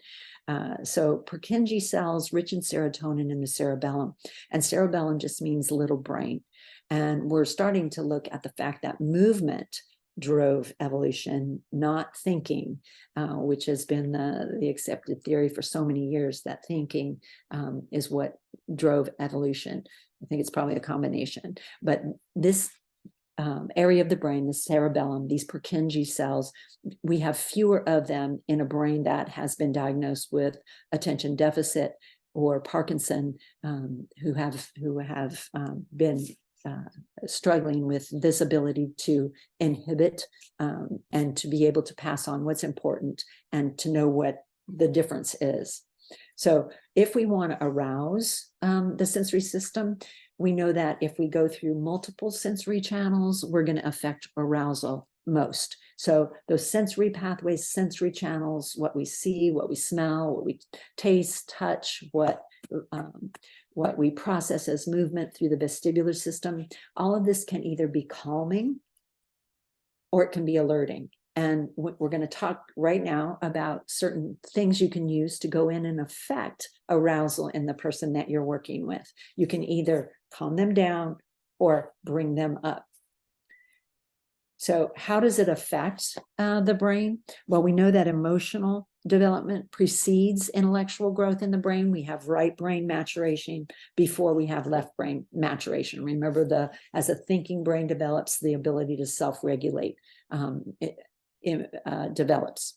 So Purkinje cells rich in serotonin in the cerebellum, and cerebellum just means little brain. And we're starting to look at the fact that movement drove evolution, not thinking, which has been the accepted theory for so many years, that thinking is what drove evolution. I think it's probably a combination, but this area of the brain, the cerebellum, these Purkinje cells, we have fewer of them in a brain that has been diagnosed with attention deficit or Parkinson, who have been struggling with this ability to inhibit and to be able to pass on what's important and to know what the difference is. So if we want to arouse the sensory system, we know that if we go through multiple sensory channels, we're going to affect arousal most. So those sensory pathways, sensory channels, what we see, what we smell, what we taste, touch, what we process as movement through the vestibular system, all of this can either be calming or it can be alerting. And we're going to talk right now about certain things you can use to go in and affect arousal in the person that you're working with. You can either calm them down or bring them up. So how does it affect the brain? Well, we know that emotional development precedes intellectual growth in the brain. We have right brain maturation before we have left brain maturation. Remember, as a thinking brain develops, the ability to self-regulate develops.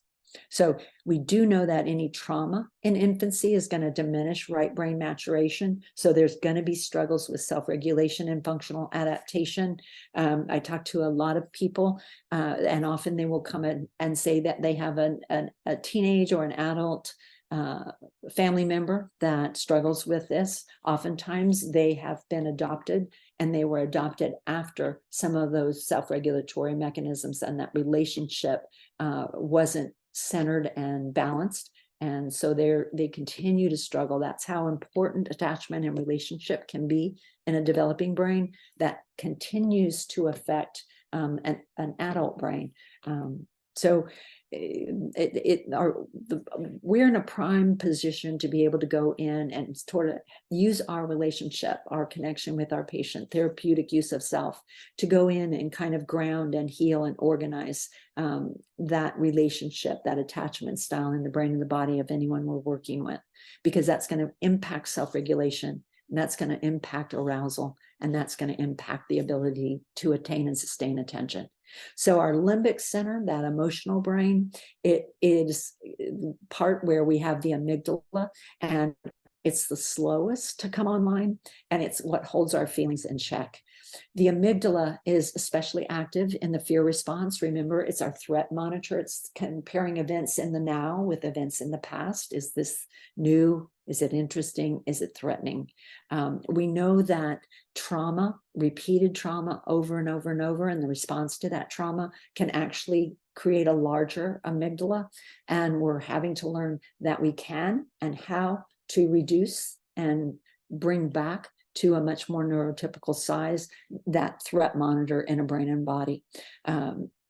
So we do know that any trauma in infancy is going to diminish right brain maturation. So there's going to be struggles with self-regulation and functional adaptation. I talk to a lot of people, and often they will come in and say that they have a teenage or an adult family member that struggles with this. Oftentimes they have been adopted, and they were adopted after some of those self-regulatory mechanisms, and that relationship wasn't centered and balanced. And so they continue to struggle. That's how important attachment and relationship can be in a developing brain that continues to affect an adult brain. So we're in a prime position to be able to go in and sort of use our relationship, our connection with our patient, therapeutic use of self, to go in and kind of ground and heal and organize that relationship, that attachment style in the brain and the body of anyone we're working with, because that's going to impact self-regulation, and that's going to impact arousal, and that's going to impact the ability to attain and sustain attention. So our limbic center, that emotional brain, it is part where we have the amygdala, and it's the slowest to come online, and it's what holds our feelings in check. The amygdala is especially active in the fear response. Remember, it's our threat monitor. It's comparing events in the now with events in the past. Is this new? Is it interesting? Is it threatening? We know that trauma, repeated trauma over and over and over, and the response to that trauma can actually create a larger amygdala. And we're having to learn that we can and how to reduce and bring back to a much more neurotypical size that threat monitor in a brain and body.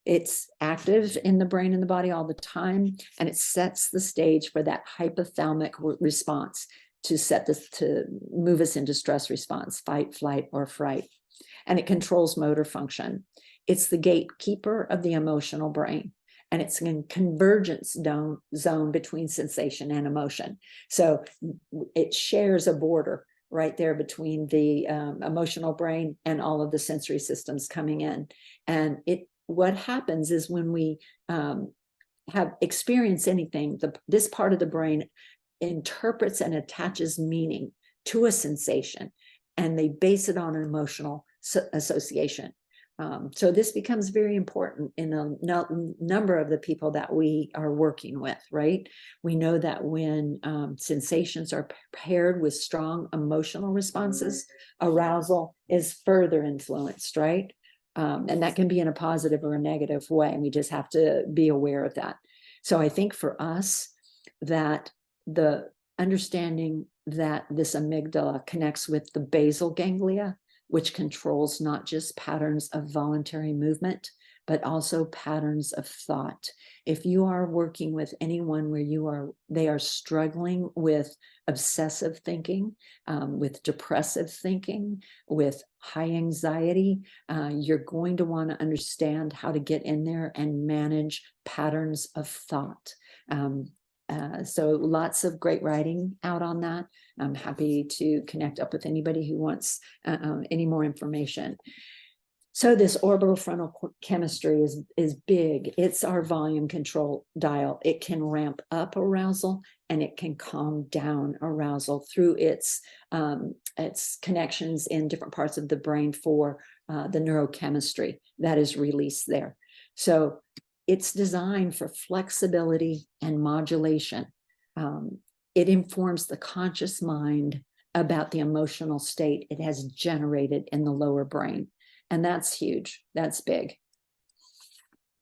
It's active in the brain and the body all the time, and it sets the stage for that hypothalamic response to move us into stress response, fight, flight, or fright. And it controls motor function. It's the gatekeeper of the emotional brain. and it's in convergence zone between sensation and emotion. So it shares a border right there between the emotional brain and all of the sensory systems coming in. And what happens is when we have experienced anything, this part of the brain interprets and attaches meaning to a sensation, and they base it on an emotional association. So this becomes very important in a number of the people that we are working with, right? We know that when sensations are paired with strong emotional responses, arousal is further influenced, right? And that can be in a positive or a negative way, and we just have to be aware of that. So I think for us, that the understanding that this amygdala connects with the basal ganglia, which controls not just patterns of voluntary movement, but also patterns of thought. If you are working with anyone where they are struggling with obsessive thinking, with depressive thinking, with high anxiety, you're going to want to understand how to get in there and manage patterns of thought. So lots of great writing out on that. I'm happy to connect up with anybody who wants any more information. So this orbitofrontal chemistry is big. It's our volume control dial. It can ramp up arousal and it can calm down arousal through its connections in different parts of the brain for the neurochemistry that is released there. So it's designed for flexibility and modulation. It informs the conscious mind about the emotional state it has generated in the lower brain. And that's huge. That's big.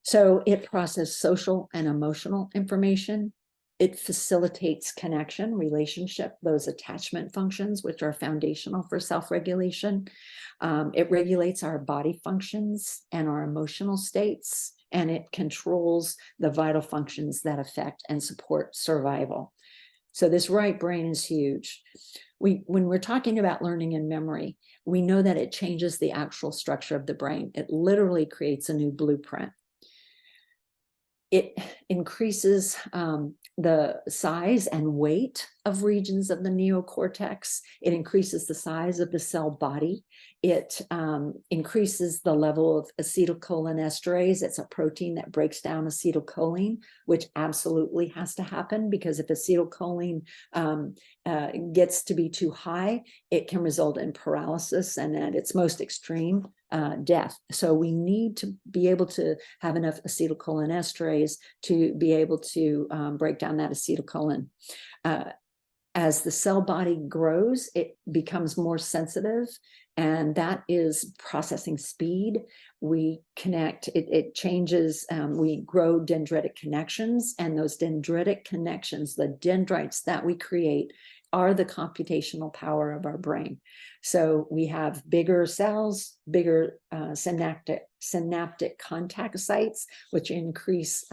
So it processes social and emotional information. It facilitates connection, relationship, those attachment functions, which are foundational for self-regulation. It regulates our body functions and our emotional states, and it controls the vital functions that affect and support survival. So this right brain is huge. When we're talking about learning and memory, we know that it changes the actual structure of the brain. It literally creates a new blueprint. It increases the size and weight of regions of the neocortex. It increases the size of the cell body. It increases the level of acetylcholinesterase. It's a protein that breaks down acetylcholine, which absolutely has to happen, because if acetylcholine gets to be too high, it can result in paralysis and at its most extreme, death. So we need to be able to have enough acetylcholinesterase to be able to break down that acetylcholine. As the cell body grows, it becomes more sensitive, and that is processing speed. We connect, it changes, we grow dendritic connections, and those dendritic connections, the dendrites that we create, are the computational power of our brain. So we have bigger cells, bigger synaptic contact sites, which increase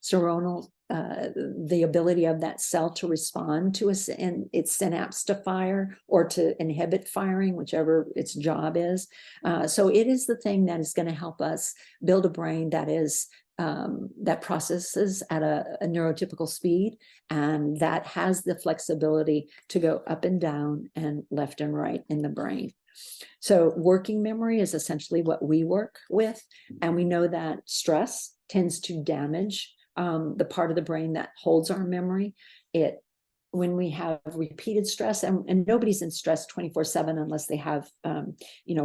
serotonal, the ability of that cell to respond to its synapse to fire or to inhibit firing, whichever its job is. So it is the thing that is going to help us build a brain that is that processes at a neurotypical speed, and that has the flexibility to go up and down and left and right in the brain. So working memory is essentially what we work with, and we know that stress tends to damage the part of the brain that holds our memory. When we have repeated stress, and nobody's in stress 24/7 unless they have,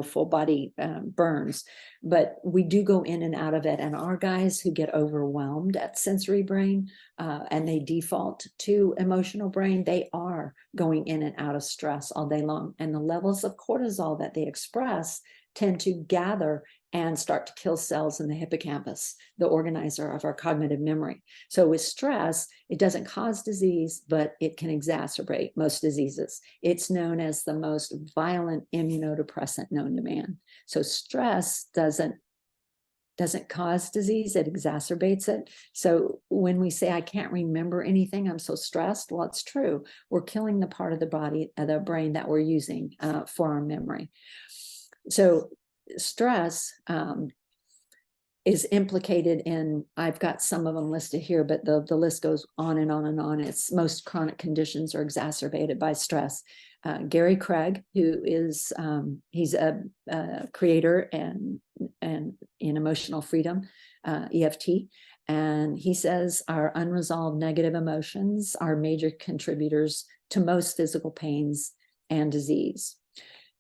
full body burns, but we do go in and out of it. And our guys who get overwhelmed at sensory brain and they default to emotional brain, they are going in and out of stress all day long. And the levels of cortisol that they express tend to gather and start to kill cells in the hippocampus, the organizer of our cognitive memory. So with stress, it doesn't cause disease, but it can exacerbate most diseases. It's known as the most violent immunodepressant known to man. So stress doesn't cause disease, it exacerbates it. So when we say, I can't remember anything, I'm so stressed, well, it's true. We're killing the part of the body, the brain that we're using for our memory. So stress is implicated in, I've got some of them listed here, but the list goes on and on and on. It's most chronic conditions are exacerbated by stress. Gary Craig, who is, he's a creator and in emotional freedom, EFT. And he says our unresolved negative emotions are major contributors to most physical pains and disease.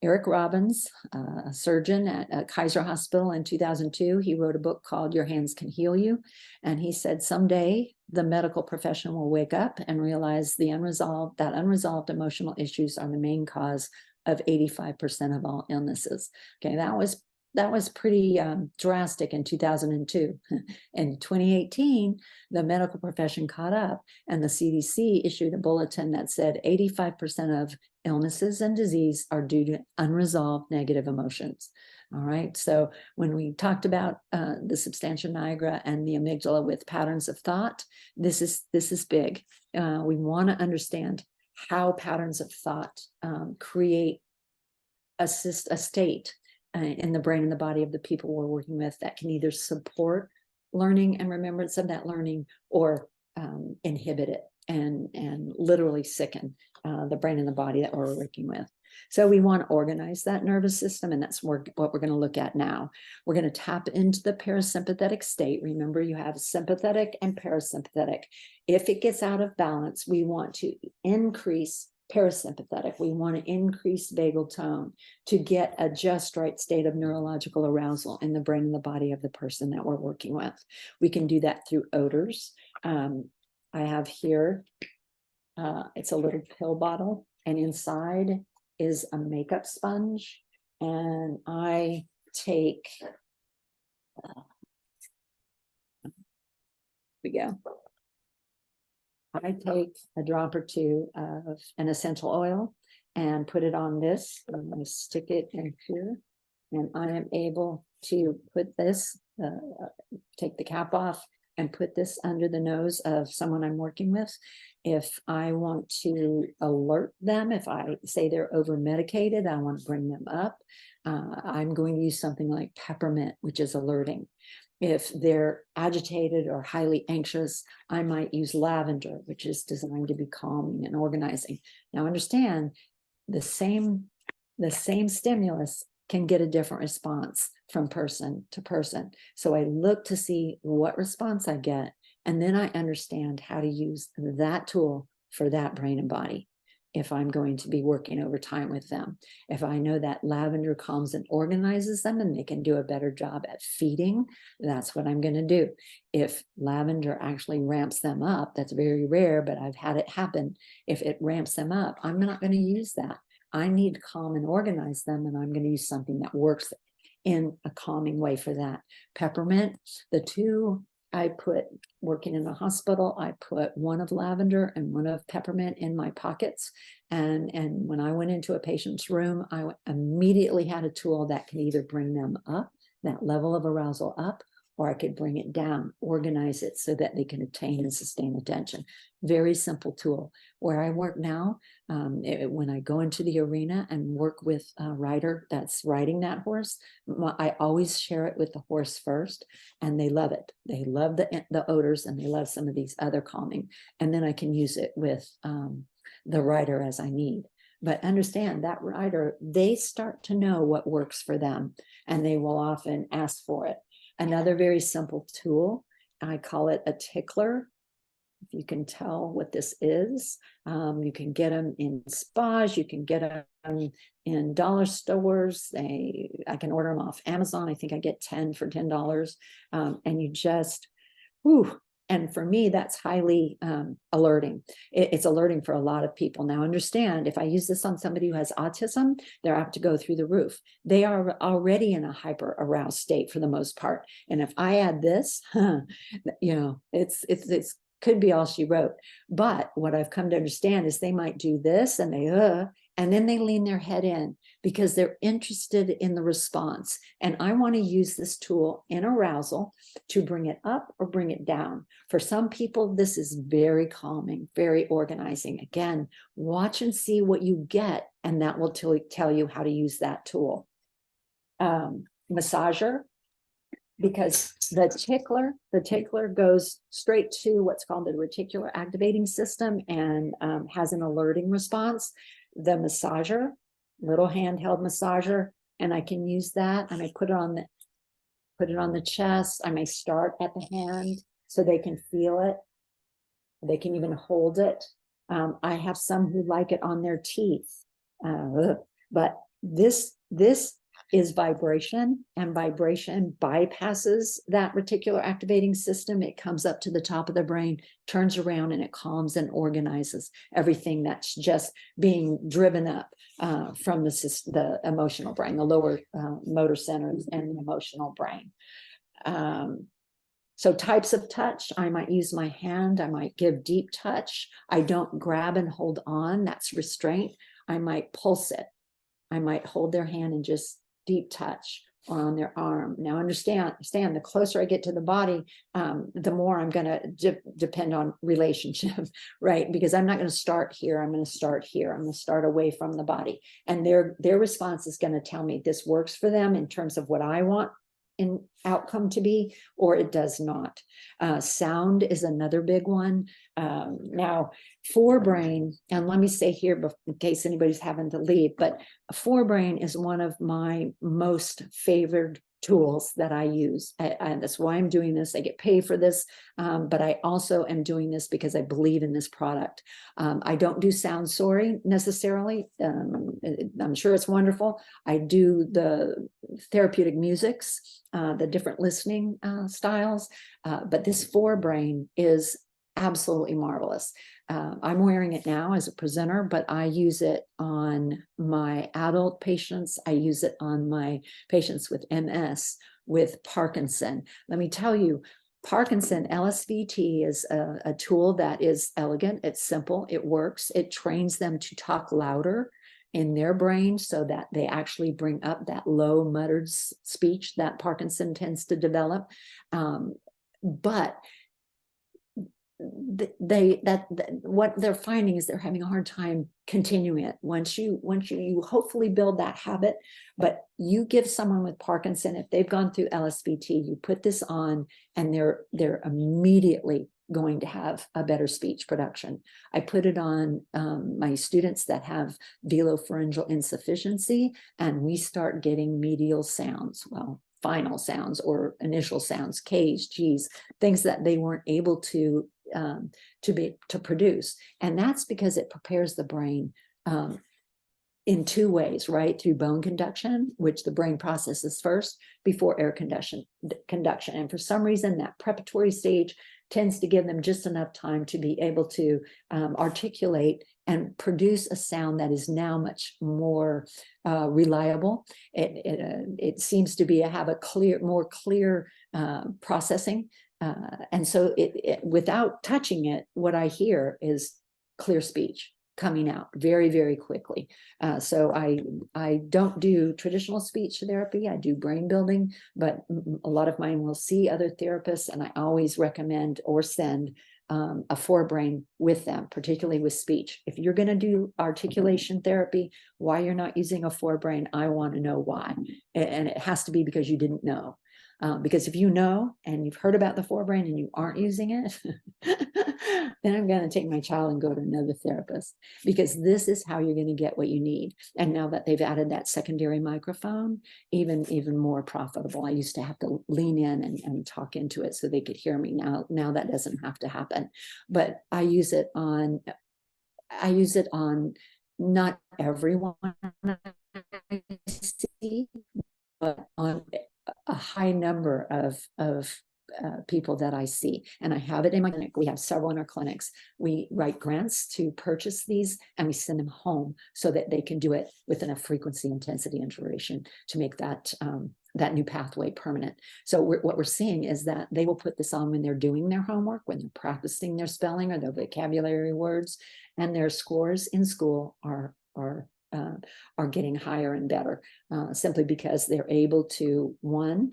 Eric Robbins, a surgeon at Kaiser Hospital in 2002, he wrote a book called Your Hands Can Heal You. And he said someday the medical profession will wake up and realize that unresolved emotional issues are the main cause of 85% of all illnesses. Okay, that was pretty drastic in 2002. In 2018, the medical profession caught up and the CDC issued a bulletin that said 85% of illnesses and disease are due to unresolved negative emotions. All right, so when we talked about the substantia nigra and the amygdala with patterns of thought, this is big. We want to understand how patterns of thought create a state in the brain and the body of the people we're working with that can either support learning and remembrance of that learning or inhibit it and literally sicken the brain and the body that we're working with. So we want to organize that nervous system, and that's what we're going to look at now. We're going to tap into the parasympathetic state. Remember, you have sympathetic and parasympathetic. If it gets out of balance, we want to increase parasympathetic. We want to increase vagal tone to get a just right state of neurological arousal in the brain and the body of the person that we're working with. We can do that through odors. I have here, it's a little pill bottle, and inside is a makeup sponge. And I take, I take a drop or two of an essential oil and put it on this. I'm going to stick it in here, and I am able to put this, take the cap off and put this under the nose of someone I'm working with. If I want to alert them, if I say they're over medicated, I want to bring them up. I'm going to use something like peppermint, which is alerting. If they're agitated or highly anxious, I might use lavender, which is designed to be calming and organizing. Now understand, the same stimulus can get a different response from person to person. So I look to see what response I get, and then I understand how to use that tool for that brain and body if I'm going to be working over time with them. If I know that lavender calms and organizes them and they can do a better job at feeding, that's what I'm going to do. If lavender actually ramps them up, that's very rare, but I've had it happen. If it ramps them up, I'm not going to use that. I need to calm and organize them, and I'm going to use something that works in a calming way for that. Peppermint, the two I put, working in a hospital, I put one of lavender and one of peppermint in my pockets. And when I went into a patient's room, I immediately had a tool that can either bring them up, that level of arousal up, or I could bring it down, organize it so that they can attain and sustain attention. Very simple tool. Where I work now, when I go into the arena and work with a rider that's riding that horse, I always share it with the horse first, and they love it. They love the odors, and they love some of these other calming. And then I can use it with the rider as I need. But understand that rider, they start to know what works for them, and they will often ask for it. Another very simple tool, I call it a tickler. If you can tell what this is, you can get them in spas, you can get them in dollar stores. I can order them off Amazon. I think I get 10 for $10. And you just, whew. And for me, that's highly alerting. It's alerting for a lot of people. Now understand, if I use this on somebody who has autism, they're apt to go through the roof. They are already in a hyper aroused state for the most part. And if I add this, you know, it's could be all she wrote. But what I've come to understand is they might do this and then they lean their head in because they're interested in the response. And I want to use this tool in arousal to bring it up or bring it down. For some people, this is very calming, very organizing. Again, watch and see what you get, and that will tell you how to use that tool. Massager. because the tickler goes straight to what's called the reticular activating system and has an alerting response. The massager, little handheld massager, and I can use that, and I put it on the chest. I may start at the hand so they can feel it. They can even hold it. I have some who like it on their teeth, but this is vibration, and vibration bypasses that reticular activating system. It comes up to the top of the brain, turns around, and it calms and organizes everything that's just being driven up from the emotional brain, the lower motor centers and the emotional brain. So types of touch, I might use my hand, I might give deep touch. I don't grab and hold on, that's restraint. I might pulse it. I might hold their hand and just deep touch, or on their arm. Now understand, the closer I get to the body, the more I'm going to depend on relationship, right? Because I'm not going to start here. I'm going to start here. I'm going to start away from the body. And their response is going to tell me this works for them in terms of what I want in outcome to be, or it does not. Sound is another big one. Now, Forbrain, and let me say here, in case anybody's having to leave, but Forbrain is one of my most favored tools that I use. And that's why I'm doing this. I get paid for this, but I also am doing this because I believe in this product. I don't do sound sorry necessarily. I'm sure it's wonderful. I do the therapeutic musics, the different listening styles, but this Forbrain is absolutely marvelous. I'm wearing it now as a presenter, but I use it on my adult patients. I use it on my patients with MS, with Parkinson. Let me tell you, Parkinson, LSVT is a tool that is elegant. It's simple. It works. It trains them to talk louder in their brain so that they actually bring up that low muttered speech that Parkinson tends to develop. But what they're finding is they're having a hard time continuing it. Once you hopefully build that habit, but you give someone with Parkinson, if they've gone through LSVT, you put this on and they're immediately going to have a better speech production. I put it on my students that have velopharyngeal insufficiency, and we start getting medial sounds, well, final sounds or initial sounds, K's, G's, things that they weren't able to produce. And that's because it prepares the brain in two ways, right? Through bone conduction, which the brain processes first before air conduction. And for some reason, that preparatory stage tends to give them just enough time to be able to articulate and produce a sound that is now much more reliable. It seems to have a more clear processing. And so without touching it, what I hear is clear speech coming out very, very quickly. So I don't do traditional speech therapy. I do brain building, but a lot of mine will see other therapists, and I always recommend or send a Forbrain with them, particularly with speech. If you're going to do articulation therapy, why you're not using a Forbrain, I want to know why. And it has to be because you didn't know. Because if you know and you've heard about the Forbrain and you aren't using it, then I'm going to take my child and go to another therapist, because this is how you're going to get what you need. And now that they've added that secondary microphone, even more profitable. I used to have to lean in and talk into it so they could hear me. Now that doesn't have to happen. But I use it on not everyone I see, but on a high number of people that I see. And I have it in my clinic. We have several in our clinics. We write grants to purchase these, and we send them home so that they can do it with enough frequency, intensity, and duration to make that new pathway permanent. So what we're seeing is that they will put this on when they're doing their homework, when they're practicing their spelling or their vocabulary words, and their scores in school are getting higher and better, simply because they're able to, one,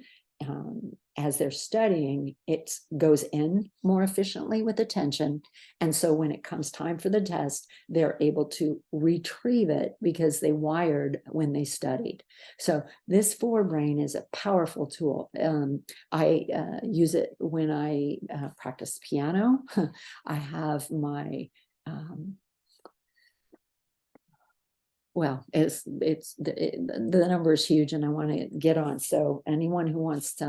as they're studying, it goes in more efficiently with attention. And so when it comes time for the test, they're able to retrieve it because they wired when they studied. So this Forbrain is a powerful tool. I use it when I practice piano. I have my well, the number is huge, and I want to get on. So anyone who wants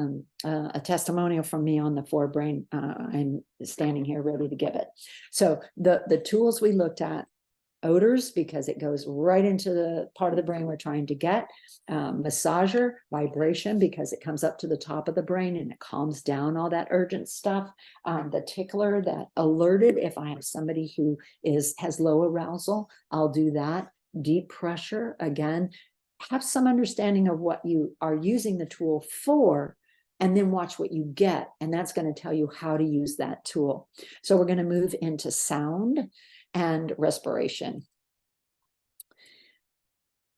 a testimonial from me on the Forbrain, I'm standing here ready to give it. So the tools we looked at: odors, because it goes right into the part of the brain we're trying to get; massager, vibration, because it comes up to the top of the brain and it calms down all that urgent stuff; the tickler that alerted if I have somebody who has low arousal, I'll do that. Deep pressure, again, have some understanding of what you are using the tool for, and then watch what you get, and that's going to tell you how to use that tool. So we're going to move into sound and respiration.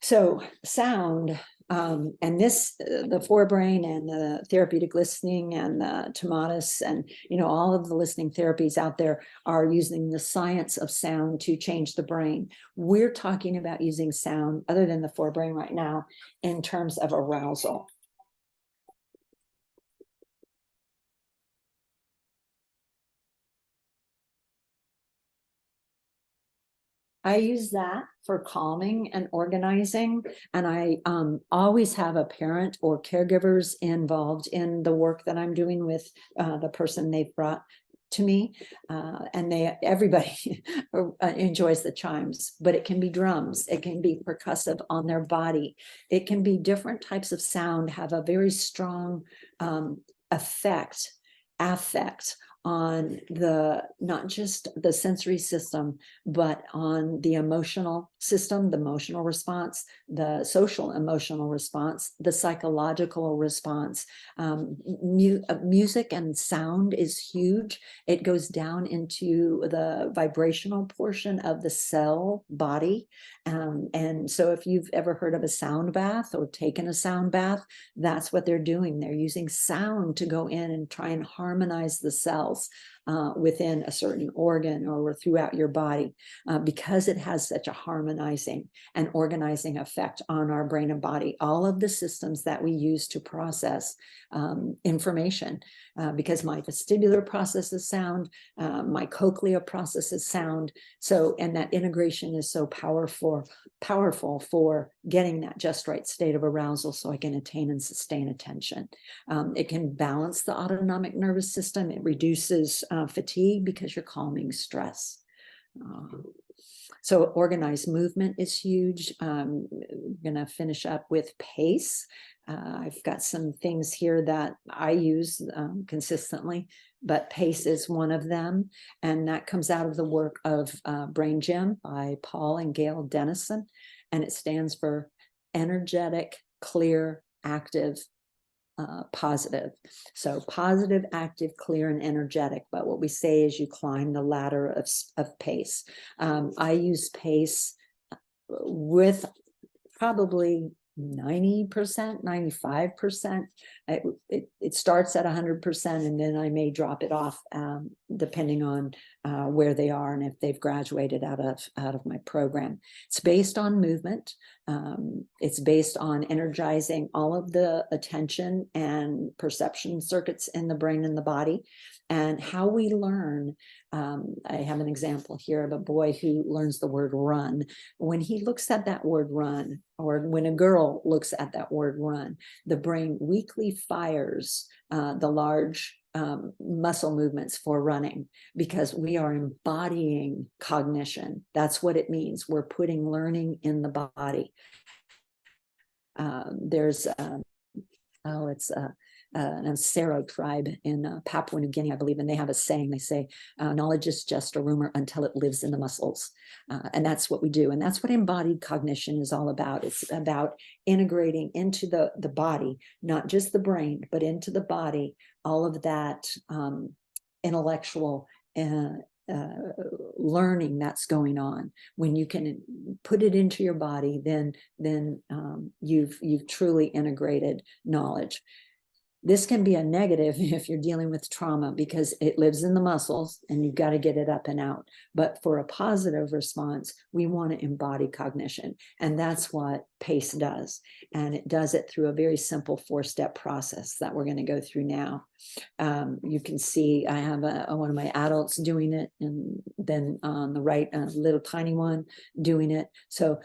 So sound, and this, the Forbrain and the therapeutic listening and the Tomatis and, all of the listening therapies out there are using the science of sound to change the brain. We're talking about using sound, other than the Forbrain right now, in terms of arousal. I use that for calming and organizing, and I always have a parent or caregivers involved in the work that I'm doing with the person they've brought to me, and everybody enjoys the chimes, but it can be drums, it can be percussive on their body, it can be different types of sound, have a very strong affect on not just the sensory system, but on the emotional system, the emotional response, the social emotional response, the psychological response. Music and sound is huge. It goes down into the vibrational portion of the cell body. And so if you've ever heard of a sound bath or taken a sound bath, that's what they're doing. They're using sound to go in and try and harmonize the cells within a certain organ or throughout your body, because it has such a harmonizing and organizing effect on our brain and body. All of the systems that we use to process information, because my vestibular processes sound, my cochlea processes sound. So, and that integration is so powerful for getting that just right state of arousal so I can attain and sustain attention. It can balance the autonomic nervous system. It reduces fatigue because you're calming stress. So organized movement is huge. I'm going to finish up with pace. I've got some things here that I use consistently, but pace is one of them. And that comes out of the work of Brain Gym by Paul and Gail Dennison. And it stands for energetic, clear, active, positive. So positive, active, clear, and energetic. But what we say is you climb the ladder of pace. I use pace with probably 90%, 95%. It starts at 100%, and then I may drop it off depending on where they are and if they've graduated out of my program. It's based on movement. It's based on energizing all of the attention and perception circuits in the brain and the body, and how we learn. I have an example here of a boy who learns the word run. When he looks at that word run, or when a girl looks at that word run, the brain weakly fires the large muscle movements for running, because we are embodying cognition. That's what it means. We're putting learning in the body. There's an Sero tribe in Papua New Guinea, I believe, and they have a saying. They say, knowledge is just a rumor until it lives in the muscles. And that's what we do. And that's what embodied cognition is all about. It's about integrating into the body, not just the brain, but into the body, all of that intellectual learning that's going on. When you can put it into your body, then you've truly integrated knowledge. This can be a negative if you're dealing with trauma because it lives in the muscles and you've got to get it up and out. But for a positive response, we want to embody cognition. And that's what P.A.C.E does. And it does it through a very simple 4-step process that we're going to go through now. You can see I have one of my adults doing it, and then on the right, a little tiny one doing it. So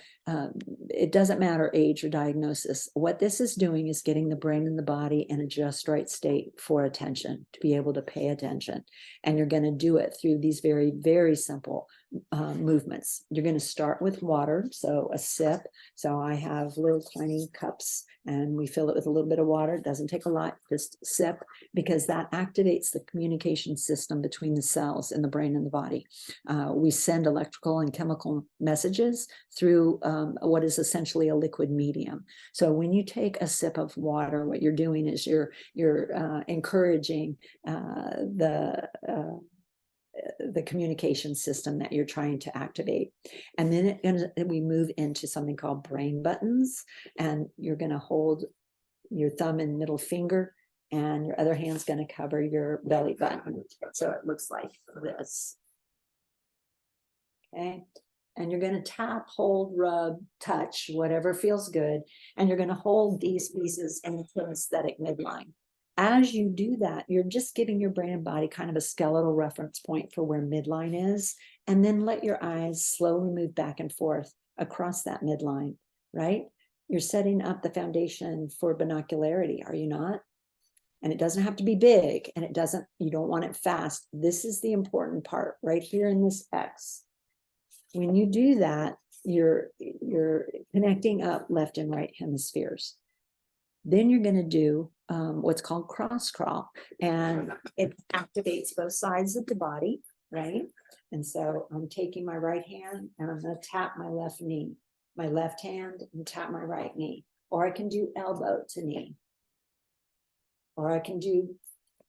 it doesn't matter age or diagnosis. What this is doing is getting the brain and the body in a just right state for attention, to be able to pay attention. And you're going to do it through these very, very simple movements. You're going to start with water, so a sip. So I have little tiny cups and we fill it with a little bit of water. It doesn't take a lot, just sip, because that activates the communication system between the cells in the brain and the body. We send electrical and chemical messages through what is essentially a liquid medium. So when you take a sip of water, what you're doing is you're encouraging the communication system that you're trying to activate. And then we move into something called brain buttons, and you're going to hold your thumb and middle finger, and your other hand's going to cover your belly button. So it looks like this. Okay. And you're going to tap, hold, rub, touch, whatever feels good. And you're going to hold these pieces in the kinesthetic midline. As you do that, you're just giving your brain and body kind of a skeletal reference point for where midline is. And then let your eyes slowly move back and forth across that midline, right? You're setting up the foundation for binocularity, are you not? And it doesn't have to be big, and you don't want it fast. This is the important part right here in this X. When you do that, you're connecting up left and right hemispheres. Then you're going to do what's called cross crawl, and it activates both sides of the body, right? And so I'm taking my right hand and I'm going to tap my left knee, my left hand, and tap my right knee. Or I can do elbow to knee, or I can do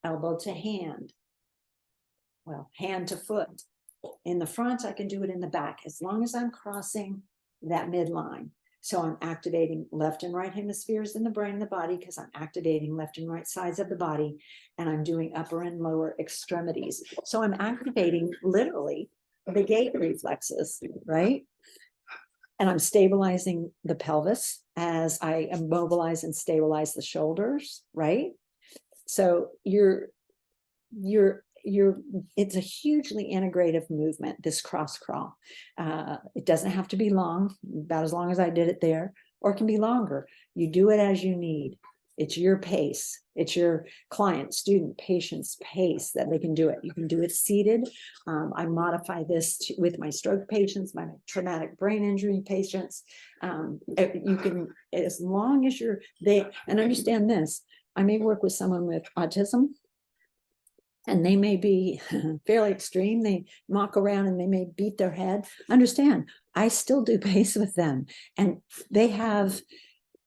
elbow to hand, well, hand to foot. In the front, I can do it in the back, as long as I'm crossing that midline. So I'm activating left and right hemispheres in the brain and the body, because I'm activating left and right sides of the body, and I'm doing upper and lower extremities. So I'm activating literally the gait reflexes, right? And I'm stabilizing the pelvis as I immobilize and stabilize the shoulders, right? So it's a hugely integrative movement, this cross crawl. It doesn't have to be long, about as long as I did it there, or it can be longer. You do it as you need. It's your pace. It's your client, student, patient's pace that they can do it. You can do it seated. I modify this with my stroke patients, my traumatic brain injury patients. You can, as long as and understand this, I may work with someone with autism, and they may be fairly extreme. They mock around and they may beat their head. Understand, I still do P.A.C.E with them, and they have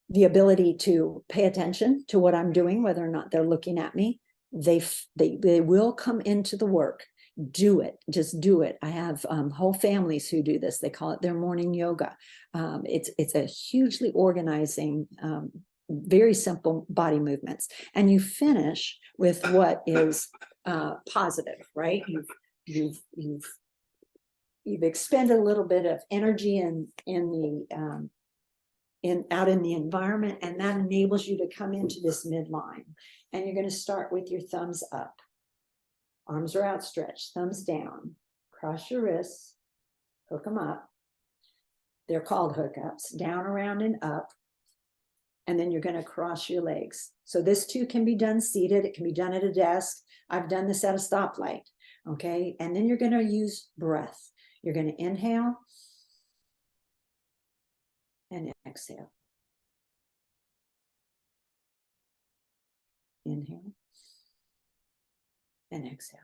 the ability to pay attention to what I'm doing, whether or not they're looking at me. They will come into the work. Do it, just do it. I have whole families who do this. They call it their morning yoga. It's a hugely organizing, very simple body movements. And you finish with what is positive, right? You've expended a little bit of energy out in the environment, and that enables you to come into this midline. And you're going to start with your thumbs up. Arms are outstretched, thumbs down. Cross your wrists, hook them up. They're called hookups, down, around, and up. And then you're going to cross your legs. So this too can be done seated. It can be done at a desk. I've done this at a stoplight. Okay. And then you're going to use breath. You're going to inhale and exhale. Inhale and exhale.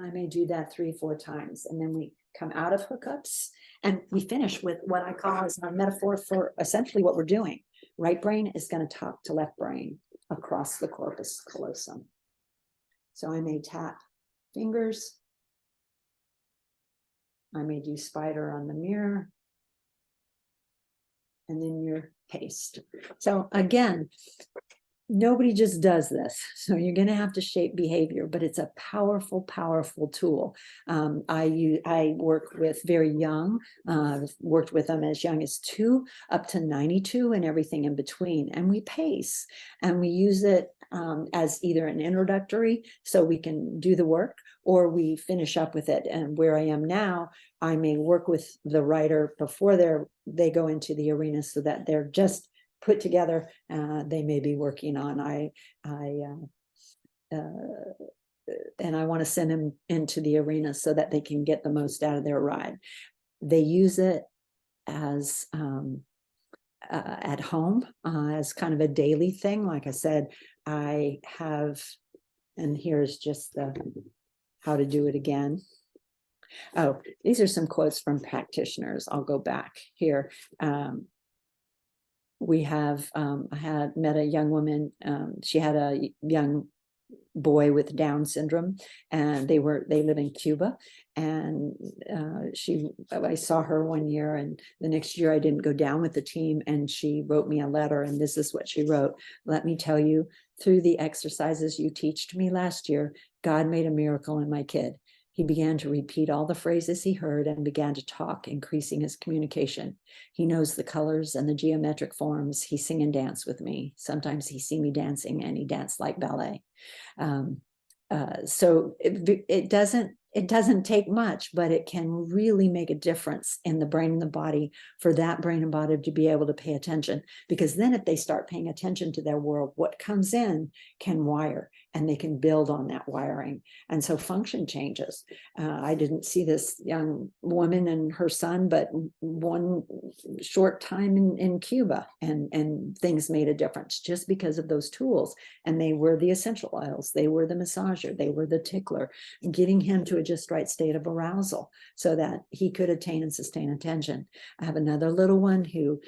I may do that 3-4 times. And then we come out of hookups and we finish with what I call as a metaphor for essentially what we're doing. Right brain is going to talk to left brain across the corpus callosum. So I may tap fingers. I may do spider on the mirror. And then your paste. So again, nobody just does this. So you're going to have to shape behavior, but it's a powerful, so you're going to have to shape behavior, but it's a powerful, powerful tool. I work with very young, worked with them as young as 2 up to 92 and everything in between. And we pace and we use it as either an introductory so we can do the work, or we finish up with it. And where I am now, I may work with the writer before they go into the arena so that they're just put together. They may be working on. And I want to send them into the arena so that they can get the most out of their ride. They use it as at home as kind of a daily thing. Like I said, I have, and here's just the how to do it again. Oh, these are some quotes from practitioners. I'll go back here. We have, I had met a young woman, she had a young boy with Down syndrome, and they live in Cuba. And I saw her one year, and the next year I didn't go down with the team, and she wrote me a letter, and this is what she wrote. Let me tell you, through the exercises you taught me last year, God made a miracle in my kid. He began to repeat all the phrases he heard and began to talk, increasing his communication. He knows the colors and the geometric forms. He sing and dance with me. Sometimes he see me dancing and he danced like ballet. So it doesn't take much, but it can really make a difference in the brain and the body, for that brain and body to be able to pay attention. Because then if they start paying attention to their world, what comes in can wire, and they can build on that wiring. And so function changes. I didn't see this young woman and her son, but one short time in Cuba, and things made a difference just because of those tools. And they were the essential oils, they were the massager, they were the tickler, getting him to a just right state of arousal so that he could attain and sustain attention. I have another little one who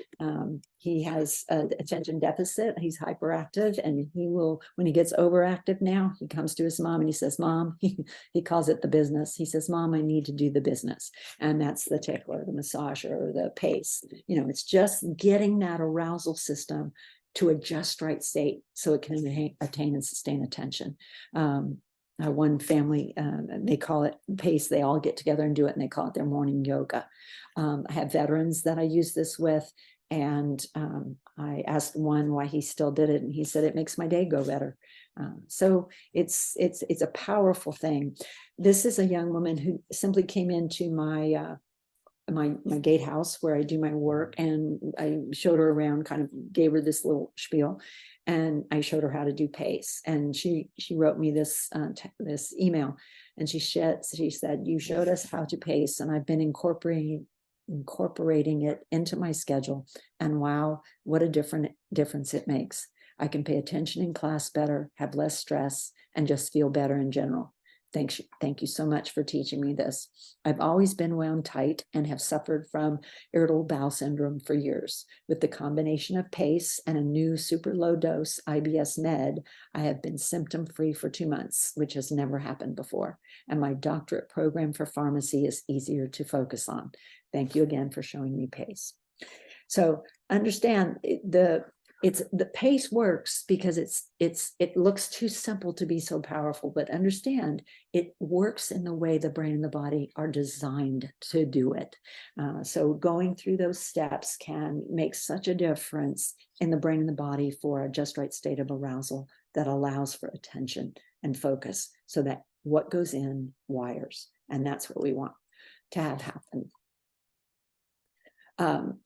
he has attention deficit. He's hyperactive, and he will, when he gets overactive now, he comes to his mom and he says, Mom, he calls it the business. He says, Mom, I need to do the business. And that's the tickler, the massager, or the P.A.C.E. It's just getting that arousal system to a just right state so it can attain and sustain attention. One family, they call it P.A.C.E. They all get together and do it, and they call it their morning yoga. I have veterans that I use this with, and I asked one why he still did it, and he said, it makes my day go better. So it's a powerful thing. This is a young woman who simply came into my gatehouse where I do my work, and I showed her around, kind of gave her this little spiel, and I showed her how to do P.A.C.E. And she wrote me this email, and she said, you showed us how to P.A.C.E. and I've been incorporating it into my schedule, and wow, what a difference it makes. I can pay attention in class better, have less stress, and just feel better in general. Thank you so much for teaching me this. I've always been wound tight and have suffered from irritable bowel syndrome for years. With the combination of P.A.C.E. and a new super low dose IBS med, I have been symptom-free for 2 months, which has never happened before. And my doctorate program for pharmacy is easier to focus on. Thank you again for showing me P.A.C.E. So understand the P.A.C.E. works because it looks too simple to be so powerful, but understand it works in the way the brain and the body are designed to do it. So going through those steps can make such a difference in the brain and the body for a just right state of arousal that allows for attention and focus, so that what goes in wires, and that's what we want to have happen.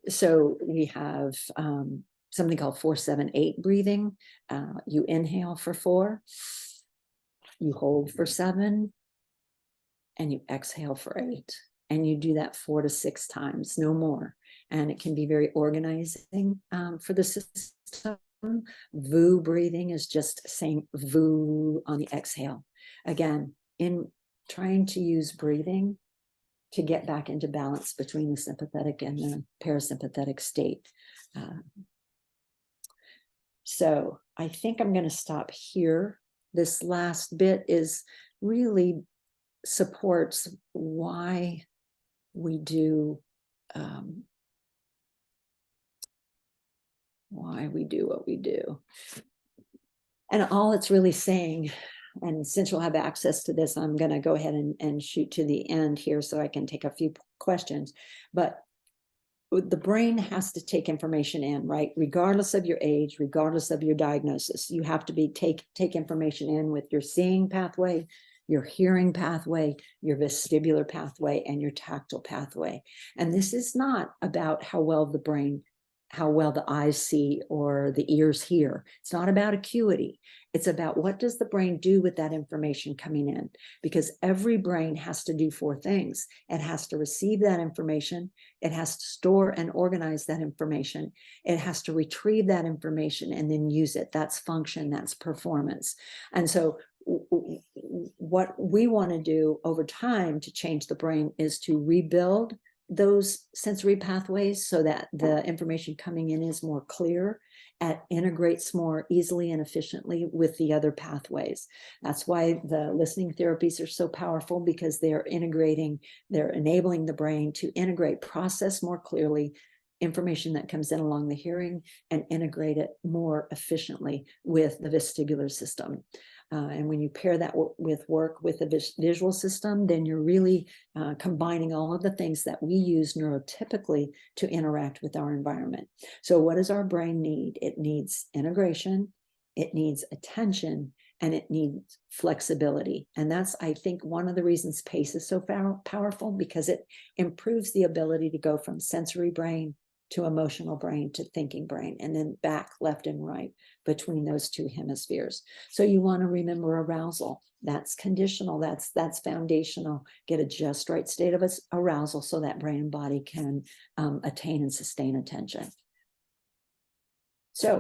So we have something called 4-7-8 breathing. You inhale for 4, you hold for 7, and you exhale for 8. And you do that 4 to 6 times, no more. And it can be very organizing for the system. VU breathing is just saying VU on the exhale. Again, in trying to use breathing to get back into balance between the sympathetic and the parasympathetic state. So I think I'm going to stop here. This last bit really supports why we do what we do. And all it's really saying, and since you'll have access to this, I'm going to go ahead and shoot to the end here so I can take a few questions. But the brain has to take information in, right? Regardless of your age, regardless of your diagnosis, you have to take information in with your seeing pathway, your hearing pathway, your vestibular pathway, and your tactile pathway. And this is not about how well the eyes see or the ears hear. It's not about acuity. It's about what does the brain do with that information coming in? Because every brain has to do 4 things. It has to receive that information. It has to store and organize that information. It has to retrieve that information and then use it. That's function, that's performance. And so what we want to do over time to change the brain is to rebuild those sensory pathways so that the information coming in is more clear and integrates more easily and efficiently with the other pathways. That's why the listening therapies are so powerful, because they're enabling the brain to integrate, process more clearly information that comes in along the hearing and integrate it more efficiently with the vestibular system. And when you pair that with work with the visual system, then you're really combining all of the things that we use neurotypically to interact with our environment. So what does our brain need? It needs integration, it needs attention, and it needs flexibility. And that's, I think, one of the reasons P.A.C.E is so powerful, because it improves the ability to go from sensory brain to emotional brain to thinking brain, and then back left and right between those 2 hemispheres. So you want to remember arousal. That's conditional, that's foundational. Get a just right state of arousal so that brain and body can attain and sustain attention. So